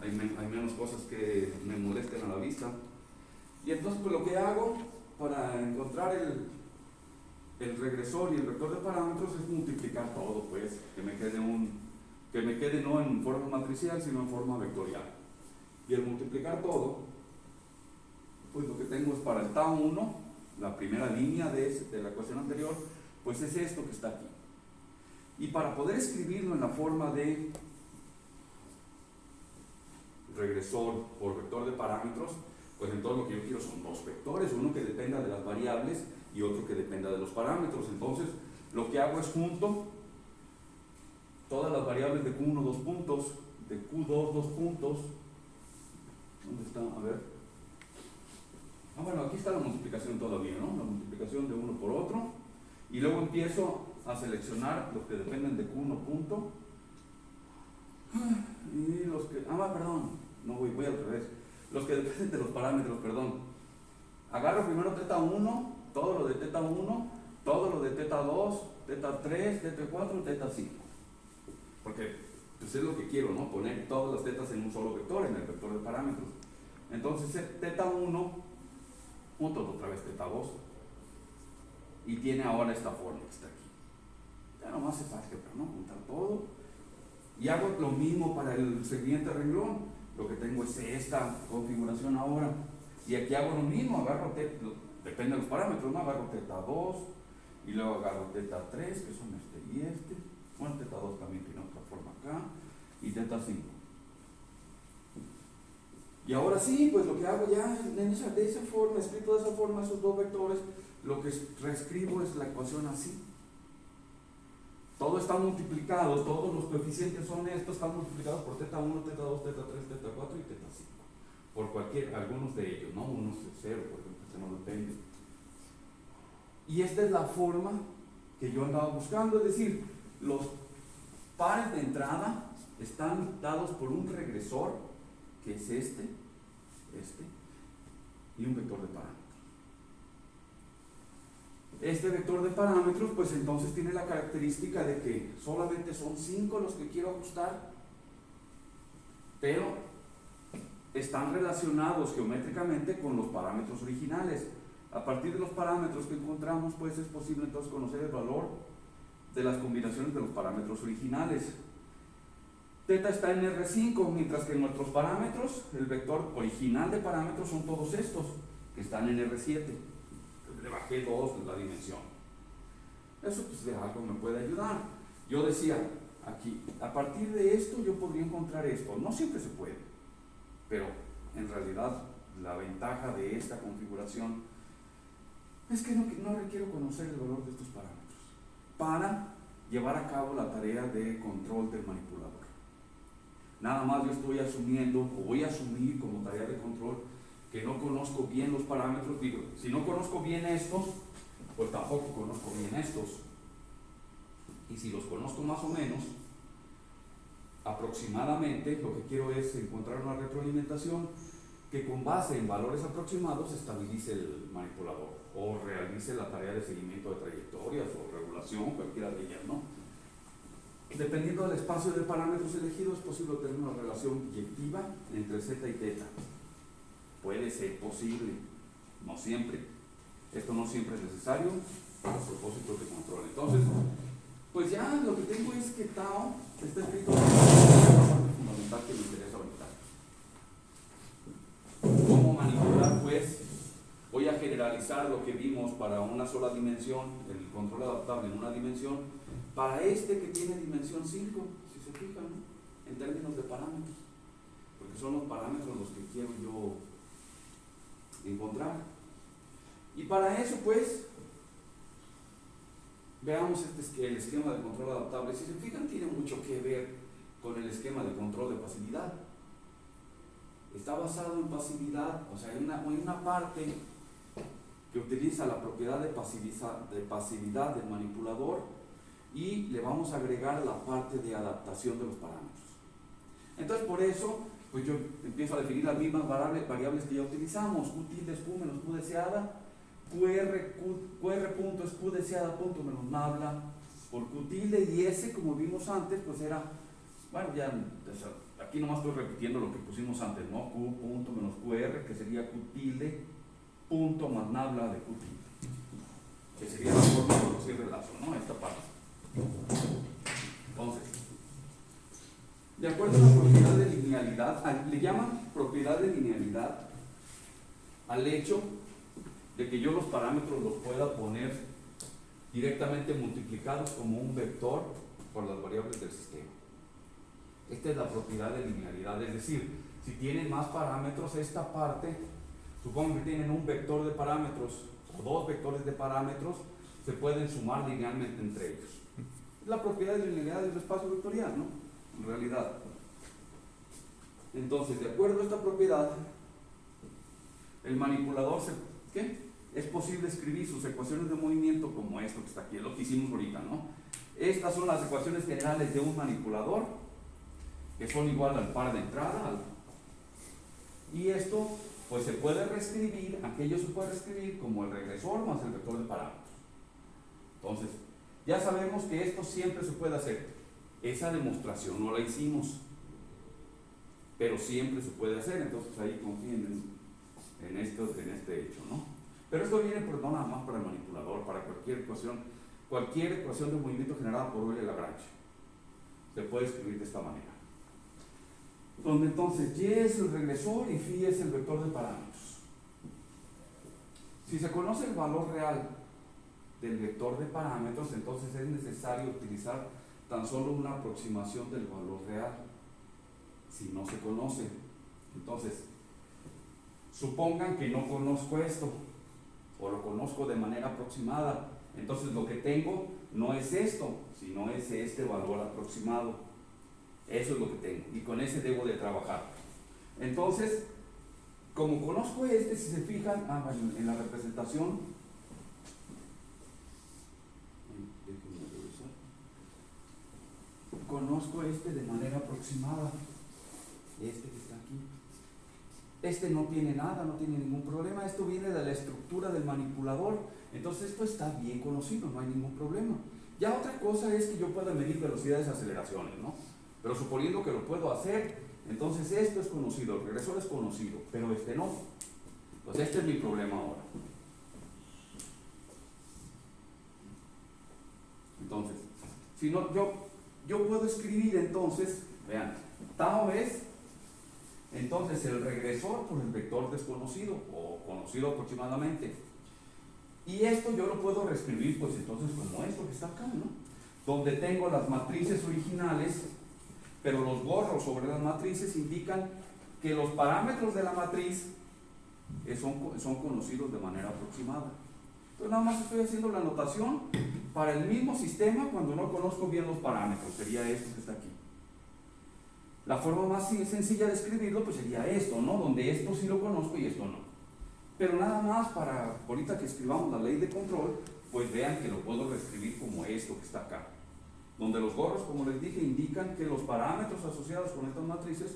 hay menos cosas que me molesten a la vista. Y entonces pues lo que hago para encontrar el regresor y el vector de parámetros es multiplicar todo, pues, que me quede no en forma matricial, sino en forma vectorial. Y al multiplicar todo, pues lo que tengo es para el tau1, la primera línea de la ecuación anterior, pues es esto que está aquí. Y para poder escribirlo en la forma de regresor por vector de parámetros, pues entonces lo que yo quiero son dos vectores, uno que dependa de las variables y otro que dependa de los parámetros. Entonces lo que hago es junto todas las variables de Q1 dos puntos, de Q2 dos puntos. ¿Dónde está? A ver. Bueno, aquí está la multiplicación todavía, ¿no? La multiplicación de uno por otro. Y luego empiezo a seleccionar los que dependen de Q1 punto. Y los que... perdón. No voy al revés. Los que dependen de los parámetros, perdón. Agarro primero teta 1, todo lo de teta 1, todo lo de teta 2, teta 3, teta 4, teta 5. Porque pues es lo que quiero, ¿no? Poner todas las tetas en un solo vector, en el vector de parámetros. Entonces teta 1, junto otra vez teta 2. Y tiene ahora esta forma que está aquí. Ya nomás es álgebra, ¿no? Juntar todo. Y hago lo mismo para el siguiente renglón. Lo que tengo es esta configuración ahora. Y aquí hago lo mismo, agarro teta, depende de los parámetros, ¿no? Agarro teta 2 y luego agarro teta 3, que son este y este. Bueno, teta 2 también tiene otra forma acá. Y teta 5. Y ahora sí, pues lo que hago ya de esa forma, escrito de esa forma, esos dos vectores, lo que reescribo es la ecuación así. Todo está multiplicado, todos los coeficientes son estos, están multiplicados por teta 1, teta 2, teta 3, teta 4 y teta 5. Por algunos de ellos, ¿no? Unos de 0, por ejemplo, que no depende. Y esta es la forma que yo andaba buscando, es decir, los pares de entrada están dados por un regresor, que es este, y un vector de parámetros. Este vector de parámetros, pues entonces tiene la característica de que solamente son 5 los que quiero ajustar, pero están relacionados geométricamente con los parámetros originales. A partir de los parámetros que encontramos, pues es posible entonces conocer el valor de las combinaciones de los parámetros originales. Teta está en R5, mientras que nuestros parámetros, el vector original de parámetros son todos estos, que están en R7. Le bajé 2 la dimensión. Eso pues de algo me puede ayudar. Yo decía, aquí, a partir de esto yo podría encontrar esto. No siempre se puede, pero en realidad la ventaja de esta configuración es que no requiero conocer el valor de estos parámetros para llevar a cabo la tarea de control del manipulador. Nada más yo estoy asumiendo, o voy a asumir como tarea de control, que no conozco bien los parámetros. Digo, si no conozco bien estos, pues tampoco conozco bien estos. Y si los conozco más o menos, aproximadamente, lo que quiero es encontrar una retroalimentación que con base en valores aproximados estabilice el manipulador o realice la tarea de seguimiento de trayectorias o regulación, cualquiera de ellas, ¿no? Dependiendo del espacio de parámetros elegidos, es posible tener una relación biyectiva entre z y teta. Puede ser posible, no siempre. Esto no siempre es necesario para los propósitos de control. Entonces, pues ya lo que tengo es que tau está escrito en la parte fundamental que me interesa ahorita. ¿Cómo manipular? Pues voy a generalizar lo que vimos para una sola dimensión, el control adaptable en una dimensión, para este que tiene dimensión 5, si se fijan, ¿no? En términos de parámetros, porque son los parámetros los que quiero yo encontrar. Y para eso, pues, veamos el esquema de control adaptable. Si se fijan, tiene mucho que ver con el esquema de control de pasividad. Está basado en pasividad, o sea, hay una parte que utiliza la propiedad de pasividad del manipulador y le vamos a agregar la parte de adaptación de los parámetros. Entonces, por eso, pues yo empiezo a definir las mismas variables que ya utilizamos. Q tilde es Q menos Q deseada, QR punto es Q deseada punto menos nabla por Q tilde, y S, como vimos antes, pues era, bueno, ya aquí nomás estoy repitiendo lo que pusimos antes, ¿no? Q punto menos QR, que sería Q tilde, punto más nabla de Q tilde, que sería la forma de producir relazo, ¿no? Esta parte. Entonces, de acuerdo a la propiedad de linealidad, le llaman propiedad de linealidad al hecho de que yo los parámetros los pueda poner directamente multiplicados como un vector por las variables del sistema. Esta es la propiedad de linealidad, es decir, si tienen más parámetros, esta parte, supongo que tienen un vector de parámetros o dos vectores de parámetros, se pueden sumar linealmente entre ellos. Es la propiedad de linealidad del espacio vectorial, ¿no? En realidad. Entonces, de acuerdo a esta propiedad, el manipulador es posible escribir sus ecuaciones de movimiento como esto que está aquí, es lo que hicimos ahorita, ¿no? Estas son las ecuaciones generales de un manipulador, que son igual al par de entrada, y esto pues se puede reescribir, aquello se puede reescribir como el regresor más el vector de parámetros. Entonces, ya sabemos que esto siempre se puede hacer. Esa demostración no la hicimos, pero siempre se puede hacer, entonces ahí confíen en este hecho, ¿no? Pero esto viene no nada más para el manipulador, para cualquier ecuación de movimiento generada por Euler-Lagrange. Se puede escribir de esta manera. Donde entonces Y es el regresor y Phi es el vector de parámetros. Si se conoce el valor real del vector de parámetros, entonces es necesario utilizar tan solo una aproximación del valor real. Si no se conoce, entonces supongan que no conozco esto, o lo conozco de manera aproximada, entonces lo que tengo no es esto, sino es este valor aproximado. Eso es lo que tengo, y con ese debo de trabajar. Entonces, como conozco si se fijan en la representación, conozco de manera aproximada, que está aquí. No tiene nada, no tiene ningún problema, esto viene de la estructura del manipulador, entonces esto está bien conocido, no hay ningún problema. Ya otra cosa es que yo pueda medir velocidades y aceleraciones, ¿no? Pero suponiendo que lo puedo hacer, entonces esto es conocido, el regresor es conocido, pero no. Pues este es mi problema ahora. Entonces, si no, yo puedo escribir entonces, vean, tau es entonces el regresor por el vector desconocido o conocido aproximadamente. Y esto yo lo puedo reescribir pues entonces como esto que está acá, ¿no? Donde tengo las matrices originales, pero los gorros sobre las matrices indican que los parámetros de la matriz son conocidos de manera aproximada. Entonces nada más estoy haciendo la anotación para el mismo sistema cuando no conozco bien los parámetros, sería esto que está aquí. La forma más sencilla de escribirlo pues sería esto, ¿no? Donde esto sí lo conozco y esto no. Pero nada más para ahorita que escribamos la ley de control, pues vean que lo puedo reescribir como esto que está acá. Donde los gorros, como les dije, indican que los parámetros asociados con estas matrices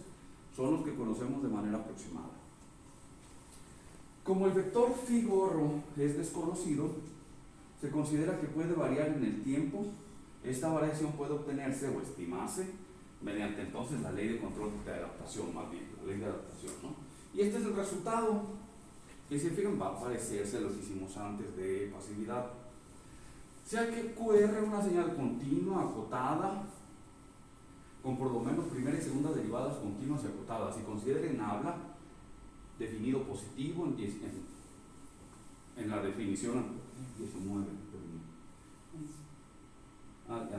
son los que conocemos de manera aproximada. Como el vector phi gorro es desconocido, se considera que puede variar en el tiempo. Esta variación puede obtenerse o estimarse mediante entonces la ley de control de adaptación, más bien, la ley de adaptación, ¿no? Y este es el resultado, que si fijan va a parecerse a lo que hicimos antes de pasividad. Sea que QR es una señal continua, acotada, con por lo menos primera y segunda derivadas continuas y acotadas. Si consideren habla, definido positivo en la definición 19,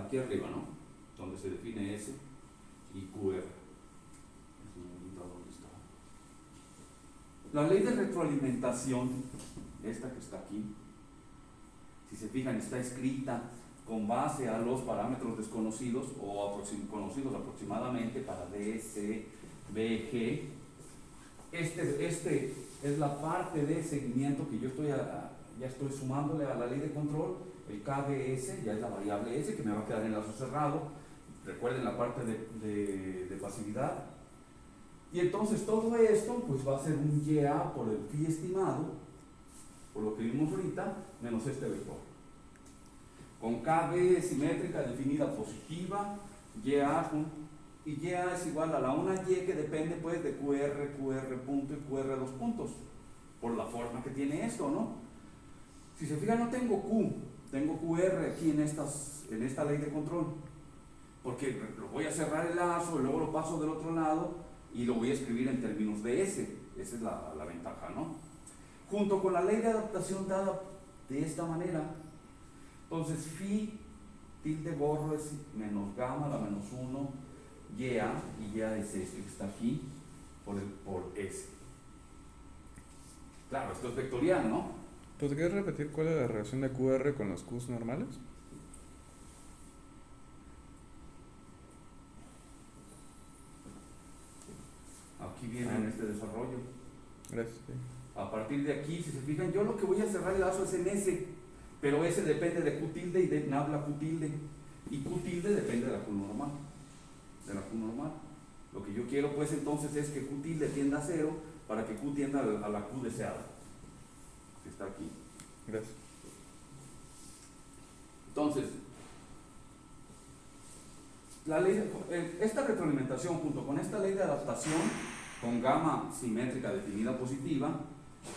aquí arriba, ¿no? Donde se define S y QR. La ley de retroalimentación, esta que está aquí, si se fijan, está escrita con base a los parámetros desconocidos o conocidos aproximadamente para D, C, B, G. Este es la parte de seguimiento que yo ya estoy sumándole a la ley de control. El KBS ya es la variable S que me va a quedar en lazo cerrado. Recuerden la parte de pasividad. Y entonces todo esto pues va a ser un YA por el phi estimado, por lo que vimos ahorita, menos este vector. Con KB simétrica definida positiva, YA y YA es igual a la una Y que depende pues de QR, QR punto y QR dos puntos, por la forma que tiene esto, ¿no? Si se fijan, no tengo Q, tengo QR aquí en esta ley de control, porque lo voy a cerrar el lazo y luego lo paso del otro lado y lo voy a escribir en términos de S. Esa es la ventaja, ¿no? Junto con la ley de adaptación dada de esta manera, entonces phi tilde gorro es menos gamma, la menos 1, YA, y YA es este que está aquí por S. Claro, esto es vectorial, ¿no? ¿Podrías repetir cuál es la relación de QR con los Qs normales? Aquí viene en este desarrollo. Gracias. A partir de aquí, si se fijan, yo lo que voy a cerrar el lazo es en S, pero S depende de Q tilde y de NAB Q tilde. Y Q tilde depende de la Q normal. De la Q normal. Lo que yo quiero pues entonces es que Q tilde tienda a 0 para que Q tienda a la Q deseada. Que está aquí. Gracias. Entonces, esta retroalimentación junto con esta ley de adaptación con gamma simétrica definida positiva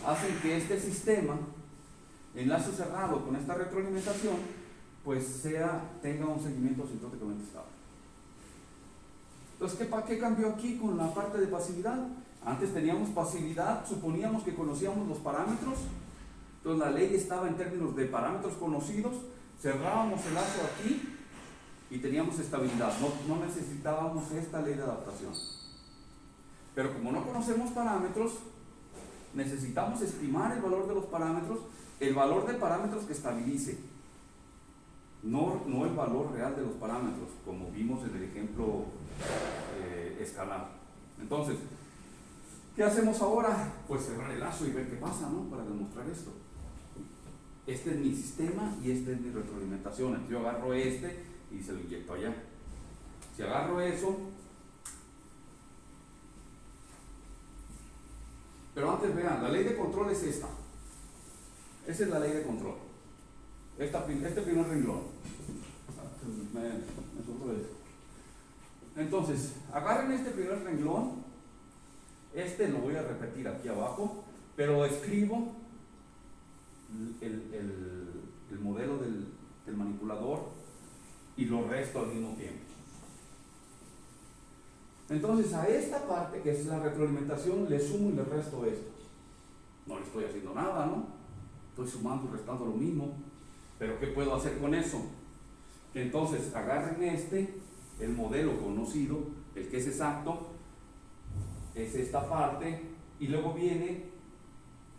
hacen que este sistema en lazo cerrado con esta retroalimentación pues tenga un seguimiento asintóticamente estable. Entonces, ¿qué cambió aquí con la parte de pasividad? Antes teníamos pasividad, suponíamos que conocíamos los parámetros, entonces la ley estaba en términos de parámetros conocidos, cerrábamos el lazo aquí y teníamos estabilidad, no necesitábamos esta ley de adaptación. Pero como no conocemos parámetros, necesitamos estimar el valor de los parámetros, el valor de parámetros que estabilice, no el valor real de los parámetros, como vimos en el ejemplo escalar. Entonces, ¿qué hacemos ahora? Pues cerrar el lazo y ver qué pasa, ¿no? Para demostrar esto. Este es mi sistema y esta es mi retroalimentación. Entonces yo agarro este y se lo inyecto allá. Si agarro eso, pero antes vean, la ley de control es esta. Esa es la ley de control. Este primer renglón. Me sobró eso. Entonces, agarren este primer renglón. Este lo voy a repetir aquí abajo, pero escribo el modelo del manipulador y lo resto al mismo tiempo. Entonces a esta parte que es la retroalimentación le sumo y le resto esto. No le estoy haciendo nada, ¿no? Estoy sumando y restando lo mismo. Pero ¿qué puedo hacer con eso? Que entonces agarren el modelo conocido, el que es exacto, es esta parte, y luego viene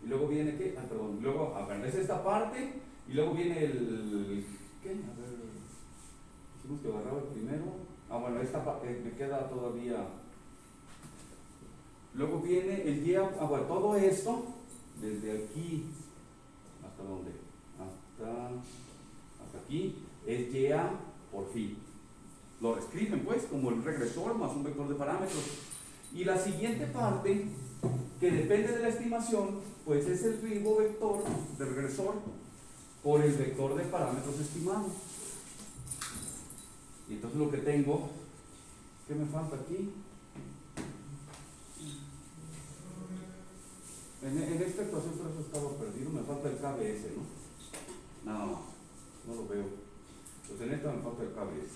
¿qué? Luego, a ver, es esta parte, y luego viene ¿qué? A ver, dijimos que agarraba el primero. Bueno, esta parte me queda todavía. Luego viene el YA, bueno, todo esto, desde aquí, ¿hasta dónde? Hasta aquí, es YA por phi. Lo reescriben pues como el regresor más un vector de parámetros. Y la siguiente parte, que depende de la estimación, pues es el ribo vector de regresor por el vector de parámetros estimado. Y entonces lo que tengo, ¿qué me falta aquí? En esta ecuación por eso estaba perdido, me falta el KBS, ¿no? Nada más, no lo veo. Pues en esta me falta el KBS.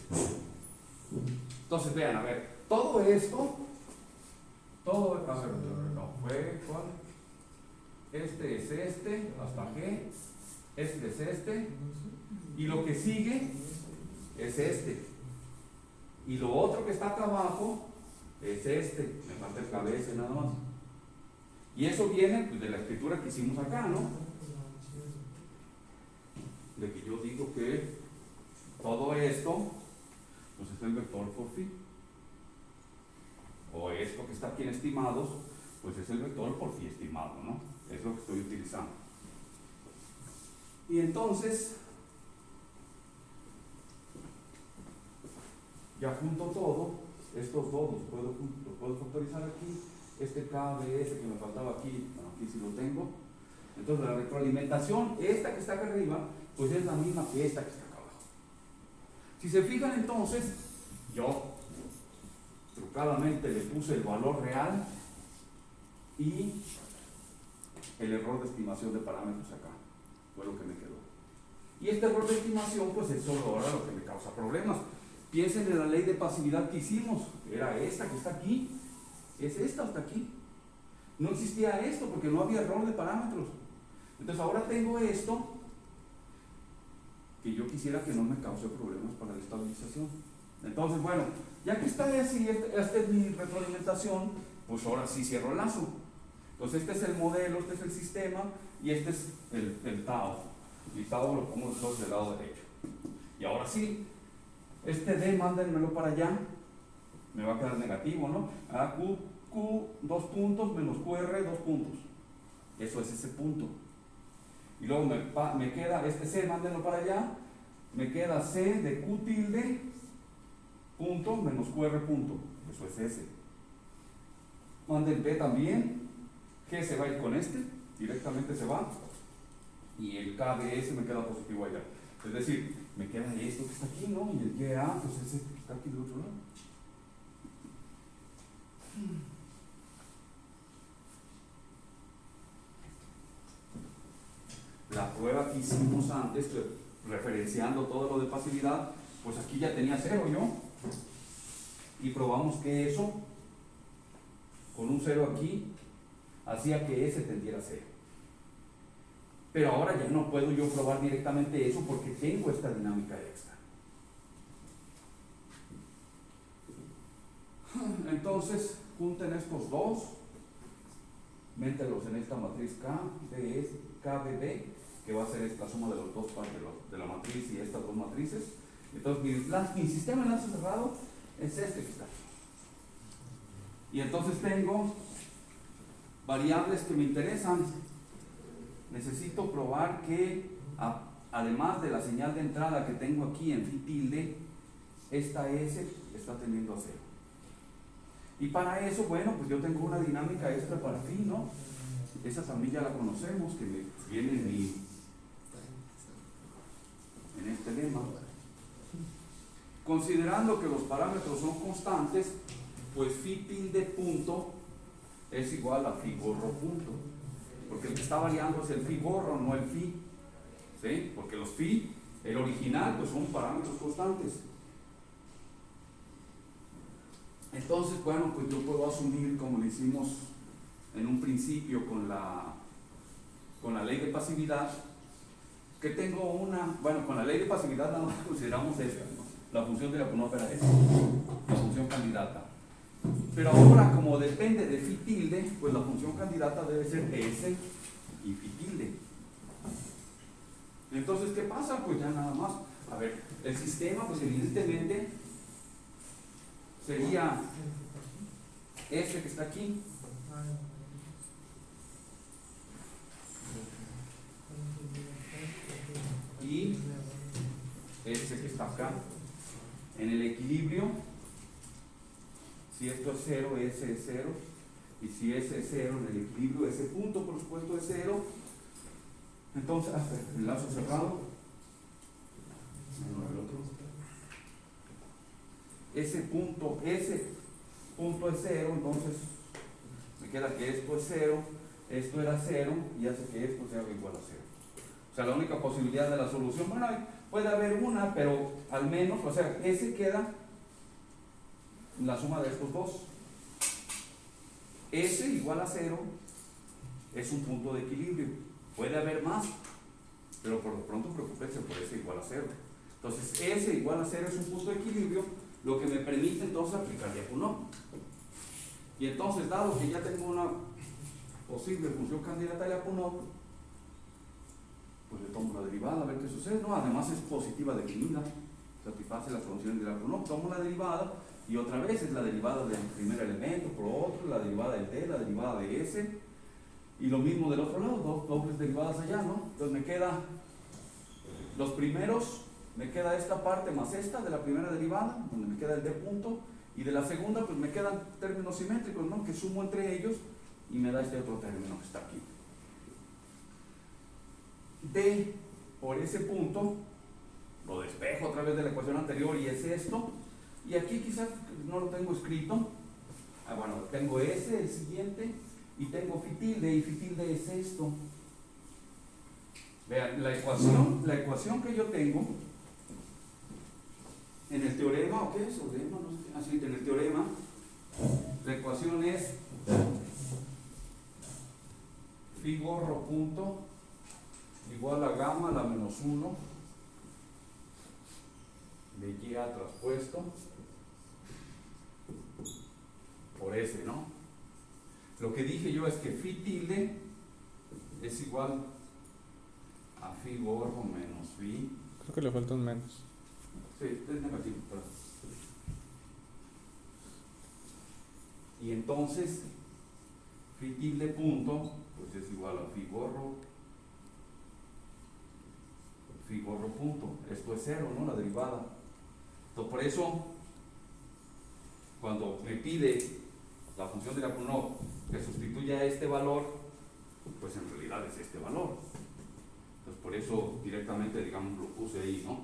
Entonces vean, a ver, todo esto, a ver, no, fue ¿cuál? Este es hasta G, este es este, y lo que sigue es este. Y lo otro que está acá abajo es me falta el KBS nada más. Y eso viene pues, de la escritura que hicimos acá, ¿no? De que yo digo que todo esto pues es el vector por phi. O esto que está aquí en estimados, pues es el vector por phi estimado, ¿no? Es lo que estoy utilizando. Y entonces, ya junto todo, estos dos los puedo factorizar aquí. Este KBS que me faltaba aquí, bueno, aquí sí lo tengo. Entonces la retroalimentación, esta que está acá arriba, pues es la misma que esta que está acá abajo. Si se fijan entonces, yo trucadamente le puse el valor real y el error de estimación de parámetros acá, fue lo que me quedó. Y este error de estimación, pues es solo ahora lo que me causa problemas. Piensen en la ley de pasividad que hicimos, era esta que está aquí, es esta hasta aquí. No existía esto porque no había error de parámetros. Entonces ahora tengo esto que yo quisiera que no me cause problemas para la estabilización. Entonces, bueno, ya que está así, esta es mi retroalimentación, pues ahora sí cierro el lazo. Entonces este es el modelo, este es el sistema y este es el Tau. Y Tau lo pongo entonces del lado derecho. Y ahora sí, este D mándenmelo para allá, me va a quedar negativo, ¿no? Q 2 puntos menos QR 2 puntos. Eso es ese punto. Y luego me queda este C, mándenlo para allá, me queda C de Q tilde punto menos QR punto. Eso es ese. Manden P también. G se va a ir con este, directamente se va. Y el K de S me queda positivo allá. Es decir, me queda esto que está aquí, ¿no? Y el YA, pues ese que está aquí del otro lado. La prueba que hicimos antes, referenciando todo lo de pasividad, pues aquí ya tenía 0 yo. Y probamos que eso, con un 0 aquí, hacía que S tendiera a 0. Pero ahora ya no puedo yo probar directamente eso porque tengo esta dinámica extra. Entonces, junten estos dos, mételos en esta matriz K de B, que va a ser esta suma de las dos partes de la matriz y estas dos matrices. Entonces, mi sistema de enlace cerrado es este que está aquí. Y entonces tengo variables que me interesan. Necesito probar que, además de la señal de entrada que tengo aquí en phi tilde, esta S está tendiendo a 0. Y para eso, bueno, pues yo tengo una dinámica extra para phi, ¿no? Esa también ya la conocemos, que me viene en este lema. Considerando que los parámetros son constantes, pues phi tilde punto es igual a phi gorro punto. Porque el que está variando es el phi gorro, no el phi. ¿Sí? Porque los phi, el original, pues son parámetros constantes. Entonces, bueno, pues yo puedo asumir, como lo hicimos en un principio con la ley de pasividad, que tengo con la ley de pasividad nada más consideramos esta, ¿no? La función de la era esta, la función candidata. Pero ahora, como depende de phi tilde, pues la función candidata debe ser S y phi tilde. Entonces, ¿qué pasa? Pues ya nada más. A ver, el sistema, pues evidentemente sería este que está aquí. Y este que está acá. En el equilibrio, si esto es 0, ese es 0. Y si ese es 0 en el equilibrio, ese punto por supuesto es 0. Entonces, el lazo cerrado. Ese punto es 0, entonces me queda que esto es 0, esto era 0 y hace que esto sea igual a 0. O sea, la única posibilidad de la solución, bueno, puede haber una, pero al menos, o sea, ese queda la suma de estos dos. S igual a 0 es un punto de equilibrio. Puede haber más, pero por lo pronto preocúpense por S igual a 0. Entonces, S igual a 0 es un punto de equilibrio, lo que me permite entonces aplicar Lyapunov. Y entonces, dado que ya tengo una posible función candidata a Lyapunov, pues le tomo la derivada a ver qué sucede. No, además es positiva definida, satisface las condiciones de Lyapunov. Tomo la derivada y otra vez es la derivada del primer elemento por otro, la derivada del D, la derivada de S, y lo mismo del otro lado, dos dobles derivadas allá, ¿no? Entonces me queda los primeros, me queda esta parte más esta de la primera derivada, donde me queda el D punto, y de la segunda pues me quedan términos simétricos, ¿no? Que sumo entre ellos y me da este otro término que está aquí. D por ese punto lo despejo a través de la ecuación anterior y es esto, y aquí quizás no lo tengo escrito. Bueno, tengo ese, el siguiente, y tengo phi tilde, y phi tilde es esto. Vean, la ecuación que yo tengo en el teorema, ¿o qué es? Teorema, no sé, así, en el teorema, la ecuación es phi gorro punto igual a gamma a la menos 1 de y a traspuesto por S, ¿no? Lo que dije yo es que phi tilde es igual a phi gorro menos phi. Creo que le falta un menos. Sí, es negativo, perdón. Y entonces, phi tilde punto, pues es igual a phi gorro punto. Esto es 0, ¿no? La derivada. Entonces, por eso, cuando me pide la función de Lyapunov que sustituya este valor, pues en realidad es este valor. Entonces, por eso directamente, digamos, lo puse ahí, ¿no?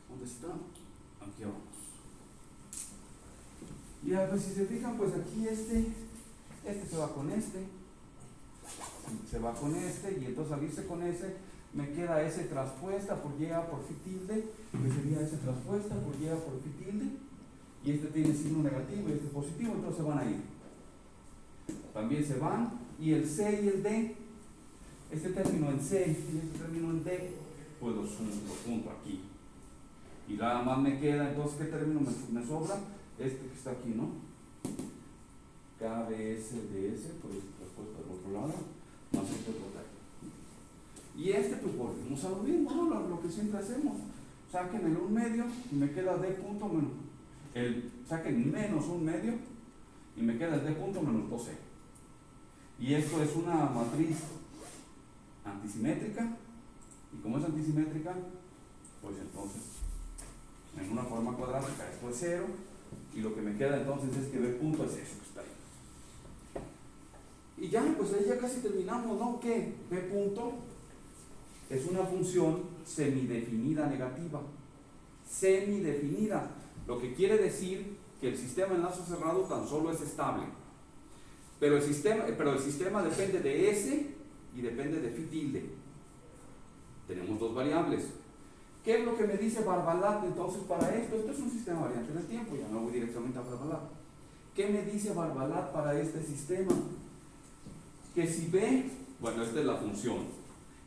¿Dónde está? Aquí vamos. Ya, pues si se fijan, pues aquí este se va con este, se va con este, y entonces al irse con ese, me queda S traspuesta por Y por phi tilde, que sería S traspuesta por Y por phi tilde, y este tiene signo negativo y este positivo, entonces se van a ir. También se van, y el C y el D, este término en C y este término en D, pues los junto aquí. Y nada más me queda, entonces, ¿qué término me sobra? Este que está aquí, ¿no? KBS DS, por eso traspuesto al otro lado, más este otro término. Y este, pues volvemos a lo mismo, ¿no? Lo que siempre hacemos. Saquen el 1 medio y me queda D punto menos. Saquen menos 1 medio y me queda el D punto menos 2C. Y esto es una matriz antisimétrica. Y como es antisimétrica, pues entonces, en una forma cuadrática, esto es 0. Y lo que me queda entonces es que B punto es eso que está ahí. Y ya, pues ahí ya casi terminamos, ¿no? ¿Qué? B punto es una función semidefinida negativa. Semidefinida. Lo que quiere decir que el sistema en lazo cerrado tan solo es estable. Pero el sistema depende de S y depende de phi tilde. Tenemos dos variables. ¿Qué es lo que me dice Barbalat entonces para esto? Esto es un sistema variante en el tiempo, ya no voy directamente a Barbalat. ¿Qué me dice Barbalat para este sistema? Que si B, bueno, esta es la función,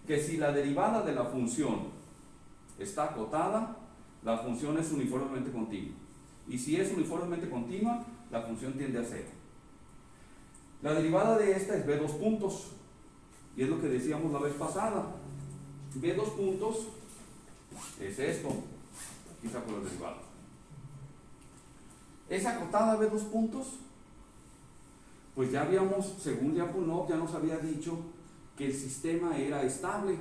que si la derivada de la función está acotada, la función es uniformemente continua. Y si es uniformemente continua, la función tiende a 0. La derivada de esta es B2 puntos, y es lo que decíamos la vez pasada. B2 puntos es esto, aquí saco los derivados. ¿Es acotada B2 puntos? Pues ya habíamos, según Lyapunov, ya nos había dicho que el sistema era estable,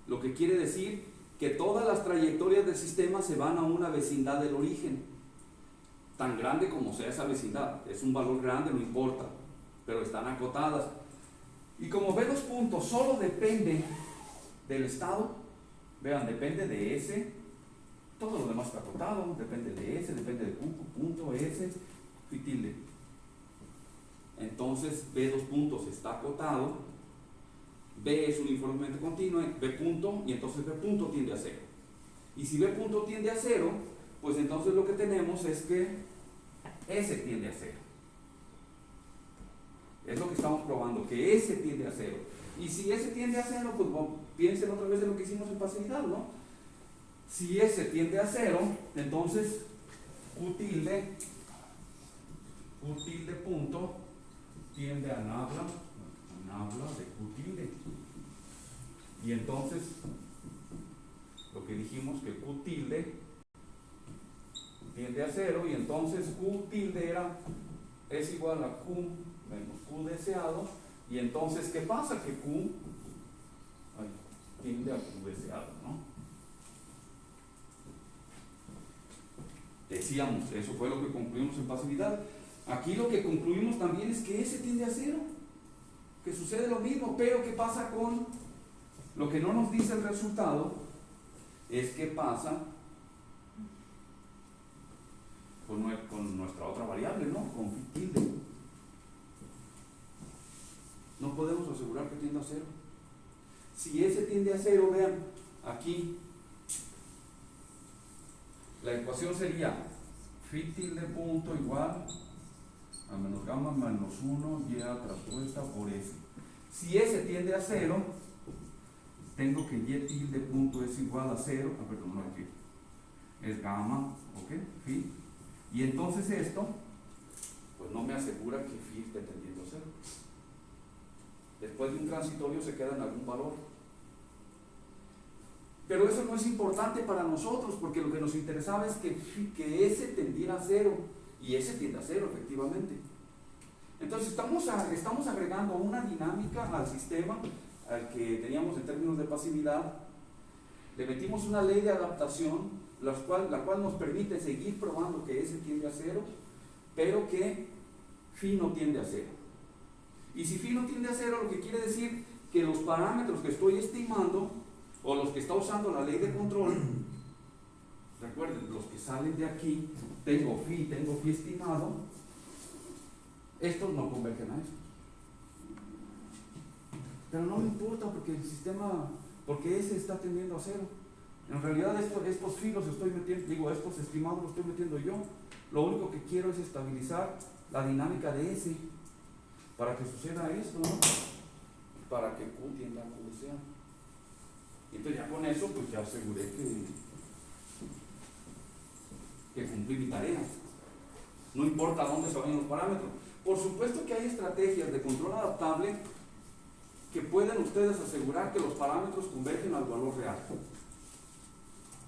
lo que quiere decir que todas las trayectorias del sistema se van a una vecindad del origen, tan grande como sea esa vecindad, es un valor grande, no importa, pero están acotadas. Y como B2 puntos solo depende del estado, vean, depende de S, todo lo demás está acotado, depende de S, depende de punto S, phi tilde. Entonces B2 puntos está acotado, B es uniformemente continua, B punto, y entonces B punto tiende a 0. Y si B punto tiende a 0, pues entonces lo que tenemos es que S tiende a 0. Es lo que estamos probando, que S tiende a 0. Y si S tiende a 0, pues bueno, piensen otra vez en lo que hicimos en facilidad, ¿no? Si S tiende a 0, entonces Q tilde punto tiende a nabla de Q tilde. Y entonces, lo que dijimos que Q tilde tiende a 0, y entonces Q tilde es igual a Q menos Q deseado, y entonces, ¿qué pasa? Que Q tiende a Q deseado, ¿no? Decíamos, eso fue lo que concluimos en facilidad. Aquí lo que concluimos también es que S tiende a 0, que sucede lo mismo, pero ¿qué pasa con lo que no nos dice el resultado? Es que pasa con nuestra otra variable, ¿no? Con phi tilde. No podemos asegurar que tienda a cero. Si ese tiende a cero, vean, aquí la ecuación sería phi tilde punto igual a menos gamma menos 1 y traspuesta por S. Si S tiende a 0, tengo que Y tilde punto es igual a 0, perdón, no aquí, es gamma, ok, phi, y entonces esto, pues no me asegura que phi esté tendiendo a 0. Después de un transitorio se queda en algún valor. Pero eso no es importante para nosotros, porque lo que nos interesaba es que S tendiera a 0, y S tiende a 0, efectivamente. Entonces estamos agregando una dinámica al sistema, al que teníamos en términos de pasividad. Le metimos una ley de adaptación, la cual nos permite seguir probando que S tiende a 0, pero que phi no tiende a 0. Y si phi no tiende a 0, lo que quiere decir que los parámetros que estoy estimando, o los que está usando la ley de control, recuerden, los que salen de aquí, tengo phi estimado, estos no convergen a estos. Pero no me importa porque el sistema, porque ese está tendiendo a 0. En realidad estos phi los estoy metiendo, estos estimados los estoy metiendo yo. Lo único que quiero es estabilizar la dinámica de ese, para que suceda esto, ¿no? Para que Q tienda a Q sea. Y entonces ya con eso, pues ya aseguré que cumplí mi tarea. No importa dónde se vayan los parámetros. Por supuesto que hay estrategias de control adaptable que pueden ustedes asegurar que los parámetros convergen al valor real.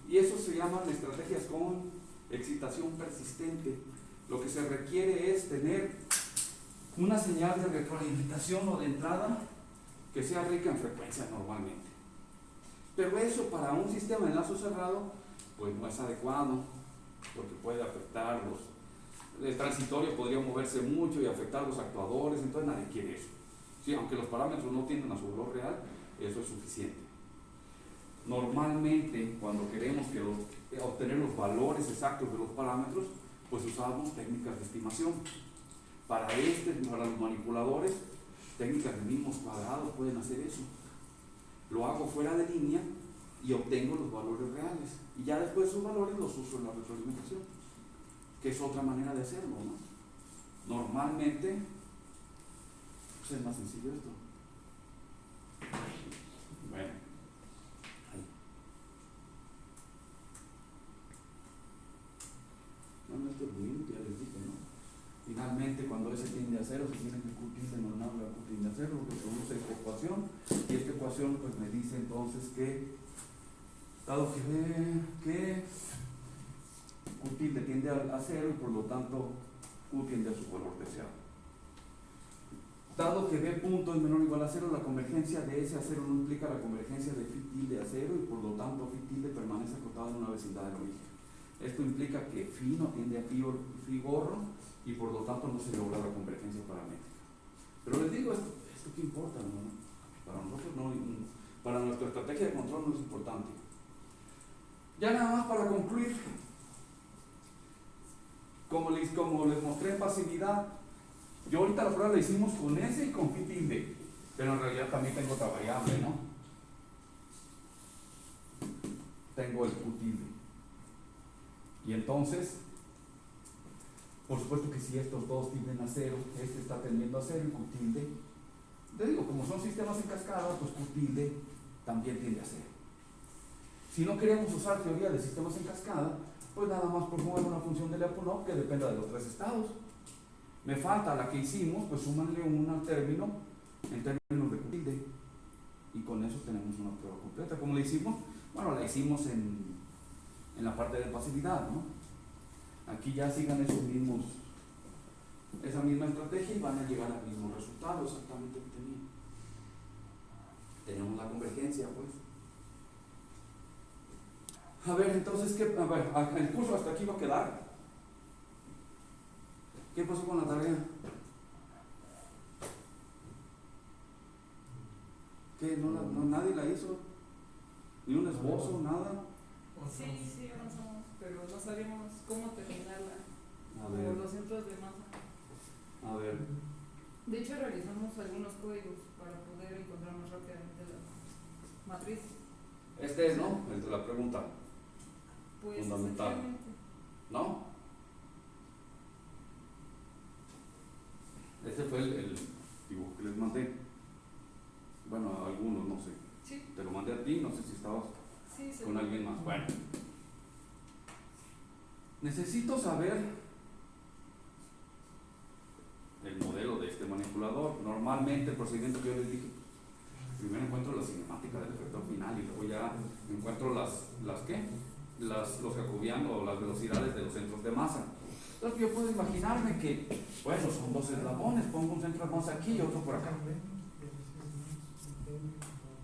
Y eso se llaman estrategias con excitación persistente. Lo que se requiere es tener una señal de retroalimentación o de entrada que sea rica en frecuencia normalmente. Pero eso para un sistema de enlazo cerrado, pues no es adecuado, porque puede afectarlos. El transitorio podría moverse mucho y afectar los actuadores, entonces nadie quiere eso. Sí, aunque los parámetros no tienden a su valor real, eso es suficiente. Normalmente, cuando queremos obtener los valores exactos de los parámetros, pues usamos técnicas de estimación. Para los manipuladores, técnicas de mínimos cuadrados pueden hacer eso. Lo hago fuera de línea y obtengo los valores reales. Y ya después esos valores los uso en la retroalimentación, que es otra manera de hacerlo, ¿no? Normalmente, pues es más sencillo esto. Bueno, ahí. No, esto es muy útil, ya les dije, ¿no? Finalmente, cuando S tiende a 0, se tiene que Q tilde normal a Q tiende a 0, lo que produce esta ecuación. Y esta ecuación pues me dice entonces que, dado que Q tilde tiende a 0 y por lo tanto Q tiende a su valor deseado. Dado que B punto es menor o igual a 0, la convergencia de S a 0 no implica la convergencia de phi tilde a 0 y por lo tanto phi tilde permanece acotado en una vecindad del origen. Esto implica que phi no tiende a phi gorro y por lo tanto no se logra la convergencia paramétrica. Pero les digo, esto qué importa, ¿no? Para nosotros no, para nuestra estrategia de control no es importante. Ya nada más para concluir, como les mostré en pasividad, yo ahorita la prueba la hicimos con S y con phi tilde, pero en realidad también tengo otra variable, ¿no? Tengo el Q tilde. Y entonces, por supuesto que si estos dos tienden a 0, este está tendiendo a 0 y Q tilde, te digo, como son sistemas en cascada, pues Q tilde también tiende a 0. Si no queremos usar teoría de sistemas en cascada, pues nada más promueve una función de Lyapunov que dependa de los tres estados. Me falta la que hicimos, pues súmanle un término en términos de Q tilde. Y con eso tenemos una prueba completa. ¿Cómo la hicimos? Bueno, la hicimos en la parte de pasividad, ¿no? Aquí ya sigan esa misma estrategia y van a llegar al mismo resultado exactamente que tenían. Tenemos la convergencia, pues. A ver, entonces, el curso hasta aquí va a quedar. ¿Qué pasó con la tarea? ¿Qué? ¿Nadie la hizo? ¿Ni un esbozo? ¿Nada? Sí, avanzamos, pero no sabíamos cómo terminarla. A o ver, los centros de masa. a ver. De hecho, realizamos algunos códigos para poder encontrar más rápidamente las matrices. Este es, ¿no? El de la pregunta, Pues fundamental, esencialmente. ¿no? Este fue el dibujo que les mandé. Bueno, a algunos, no sé. Sí, Te lo mandé a ti, no sé si estabas sí, con alguien más. Bueno, necesito saber el modelo de este manipulador. Normalmente el procedimiento que yo les dije, primero encuentro la cinemática del efector final y luego ya encuentro los jacobianos o las velocidades de los centros de masa. Entonces yo puedo imaginarme que, bueno, son dos eslabones, pongo un centro de masa aquí y otro por acá.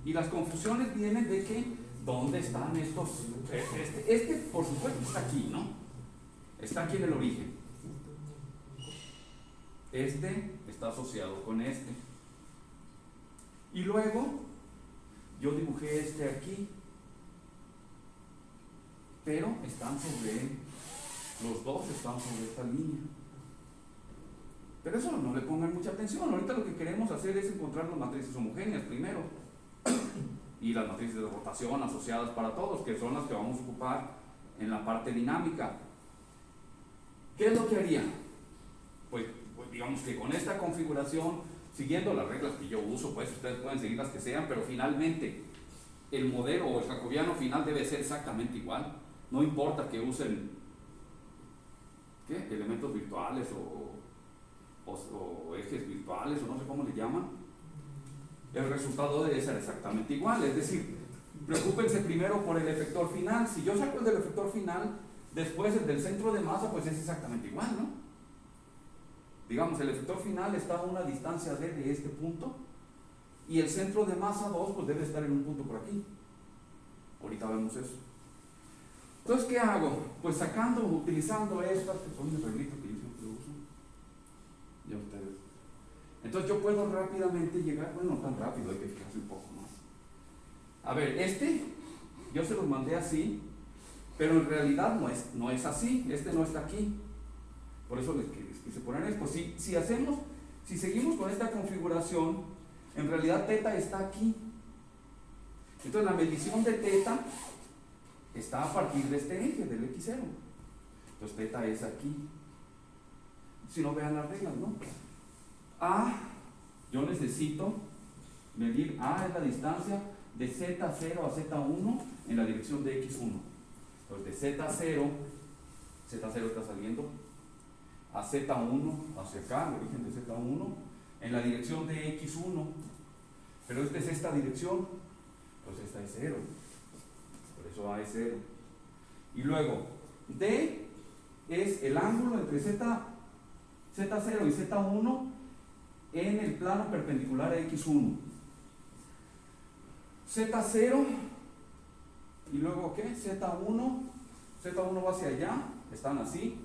Y las confusiones vienen de que, ¿dónde están estos? Este por supuesto está aquí, ¿no? Está aquí en el origen. Este está asociado con este. Y luego, yo dibujé este aquí, pero están los dos están sobre esta línea. Pero eso no le pongan mucha atención. Ahorita lo que queremos hacer es encontrar las matrices homogéneas primero. Y las matrices de rotación asociadas para todos, que son las que vamos a ocupar en la parte dinámica. ¿Qué es lo que haría? Pues digamos que con esta configuración, siguiendo las reglas que yo uso, pues ustedes pueden seguir las que sean, pero finalmente el modelo o el jacobiano final debe ser exactamente igual. No importa que usen elementos virtuales o ejes virtuales, o no sé cómo le llaman. El resultado debe ser exactamente igual. Es decir, preocúpense primero por el efector final. Si yo saco el del efector final, después el del centro de masa, pues es exactamente igual, ¿no? Digamos, el efector final está a una distancia d de este punto, y el centro de masa 2 pues debe estar en un punto por aquí. Ahorita vemos eso. Entonces, ¿qué hago? Pues utilizando estas, que son de reglito que yo siempre uso, ya ustedes. Entonces yo puedo rápidamente llegar, bueno, no tan rápido, hay que fijarse un poco más. A ver, yo se los mandé así, pero en realidad no es así, no está aquí. Por eso les quise poner esto. Si seguimos con esta configuración, en realidad θ está aquí. Entonces la medición de θ está a partir de este eje, del x0. Entonces θ es aquí. Si no, vean las reglas, ¿no? Yo necesito medir A es la distancia de Z0 a Z1 en la dirección de X1. Entonces de Z0 está saliendo a Z1 hacia acá, el origen de Z1, en la dirección de X1. Pero esta es esta dirección, entonces esta es 0. Por eso A es 0. Y luego, D es el ángulo entre Z0 y Z1 en el plano perpendicular a X1. Z0 y luego ¿qué? Z1 va hacia allá, están así,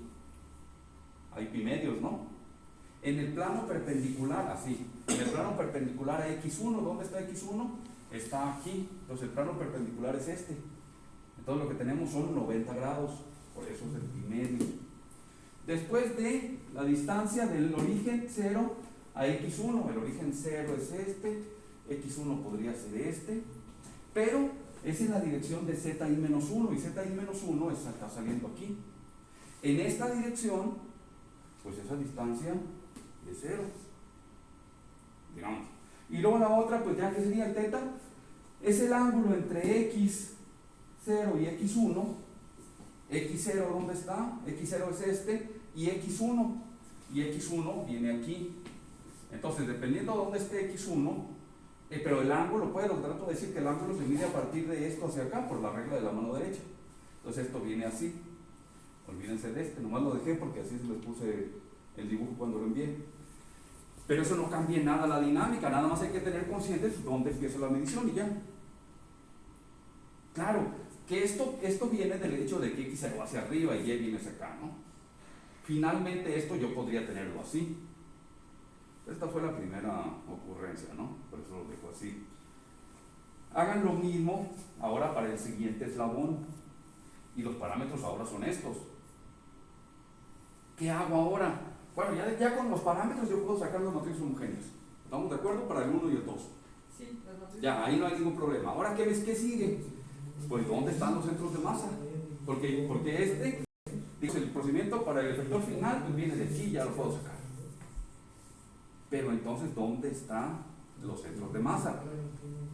hay pimedios, ¿no? En el plano perpendicular, así, en el plano perpendicular a X1, ¿dónde está X1? Está aquí, entonces el plano perpendicular es este. Entonces lo que tenemos son 90 grados, por eso es el pimedio. Después de la distancia del origen 0 a X1, el origen 0 es este, X1 podría ser este, pero es en la dirección de ZI-1 y ZI-1 está saliendo aquí. En esta dirección, pues esa distancia es 0, digamos. Y luego la otra, pues ya que sería el θ, es el ángulo entre X0 y X1. X0, ¿dónde está? X0 es este, y X1 viene aquí. Entonces, dependiendo de dónde esté X1, pero el ángulo, trato de decir que el ángulo se mide a partir de esto hacia acá, por la regla de la mano derecha. Entonces esto viene así. Olvídense de nomás lo dejé porque así se les puse el dibujo cuando lo envié. Pero eso no cambia en nada la dinámica, nada más hay que tener conscientes dónde empieza la medición y ya. Claro, que esto viene del hecho de que X0 va hacia arriba y Y viene hacia acá, ¿no? Finalmente esto yo podría tenerlo así. Esta fue la primera ocurrencia, ¿no? Por eso lo dejo así. Hagan lo mismo ahora para el siguiente eslabón. Y los parámetros ahora son estos. ¿Qué hago ahora? Bueno, ya con los parámetros yo puedo sacar las matrices homogéneas. ¿Estamos de acuerdo? Para el 1 y el 2. Sí, las matrices. Ya, ahí no hay ningún problema. Ahora, ¿qué sigue? Pues, ¿dónde están los centros de masa? Porque dice el procedimiento para el efector final, pues viene de aquí, ya lo puedo sacar. Pero entonces, ¿dónde están los centros de masa?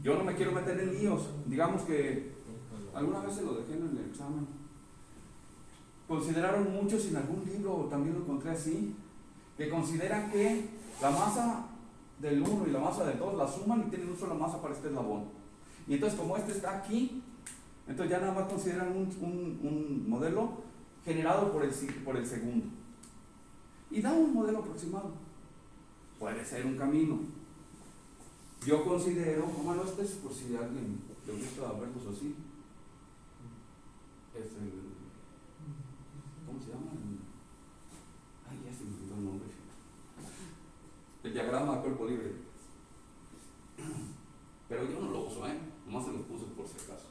Yo no me quiero meter en líos. Digamos que alguna vez se lo dejé en el examen. Consideraron muchos, en algún libro también lo encontré así, que consideran que la masa del 1 y la masa del 2 la suman y tienen una sola masa para este eslabón. Y entonces, como este está aquí, entonces ya nada más consideran un modelo generado por el segundo. Y da un modelo aproximado. Puede ser un camino. Yo considero, bueno, este es por si a alguien le gusta verlos así. Es el, ¿cómo se llama? Ay, ya se me olvidó el nombre. El diagrama de cuerpo libre. Pero yo no lo uso, nomás se lo puse por si acaso.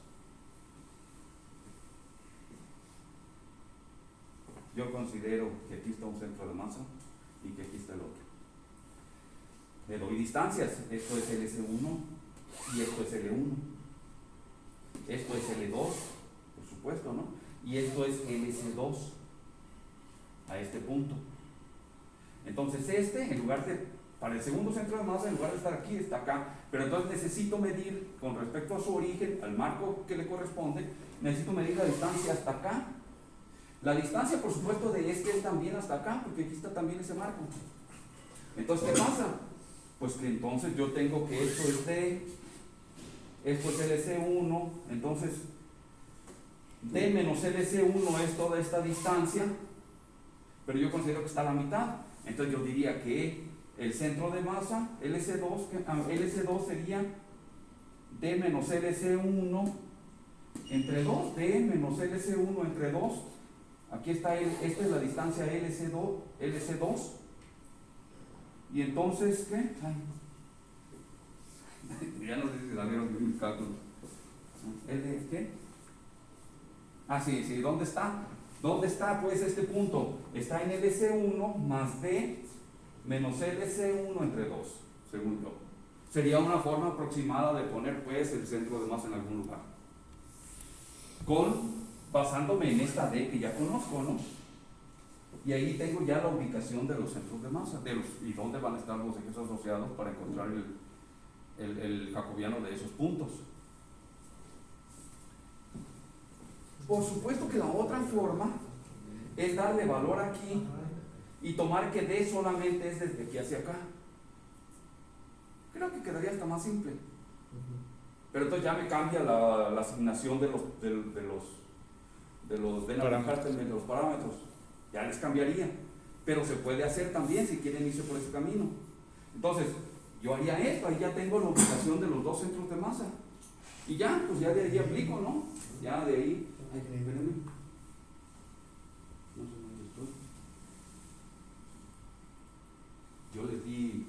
Yo considero que aquí está un centro de masa y que aquí está el otro. Le doy distancias. Esto es LS1 y esto es L1. Esto es L2, por supuesto, ¿no? Y esto es LS2 a este punto. Entonces en lugar de, para el segundo centro de masa, en lugar de estar aquí, está acá. Pero entonces necesito medir, con respecto a su origen, al marco que le corresponde, necesito medir la distancia hasta acá. La distancia, por supuesto, de este es también hasta acá, porque aquí está también ese marco. Entonces, ¿qué pasa? Pues que entonces yo tengo que esto es D, esto es LC1, entonces D menos LC1 es toda esta distancia, pero yo considero que está a la mitad. Entonces yo diría que el centro de masa, LC2 sería D menos LC1 entre 2, D menos LC1 entre 2. Aquí está, esta es la distancia LC2. Y entonces, ¿qué? Ay. Ya no sé si salieron mis cálculos. ¿Qué? Ah, sí, ¿dónde está? ¿Dónde está pues este punto? Está en LC1 más D menos LC1 entre 2, según yo. Sería una forma aproximada de poner pues el centro de masa en algún lugar. Basándome en esta D que ya conozco, ¿no? Y ahí tengo ya la ubicación de los centros de masa, y dónde van a estar los ejes asociados para encontrar el jacobiano de esos puntos. Por supuesto que la otra forma es darle valor aquí y tomar que D solamente es desde aquí hacia acá. Creo que quedaría hasta más simple. Pero entonces ya me cambia la asignación de los parámetros. Ya les cambiaría. Pero se puede hacer también si quieren irse por ese camino. Entonces, yo haría esto, ahí ya tengo la ubicación de los dos centros de masa. Y ya, pues ya de ahí aplico, ¿no? Ya de ahí. Ay, espérenme. No sé dónde estoy. Yo les di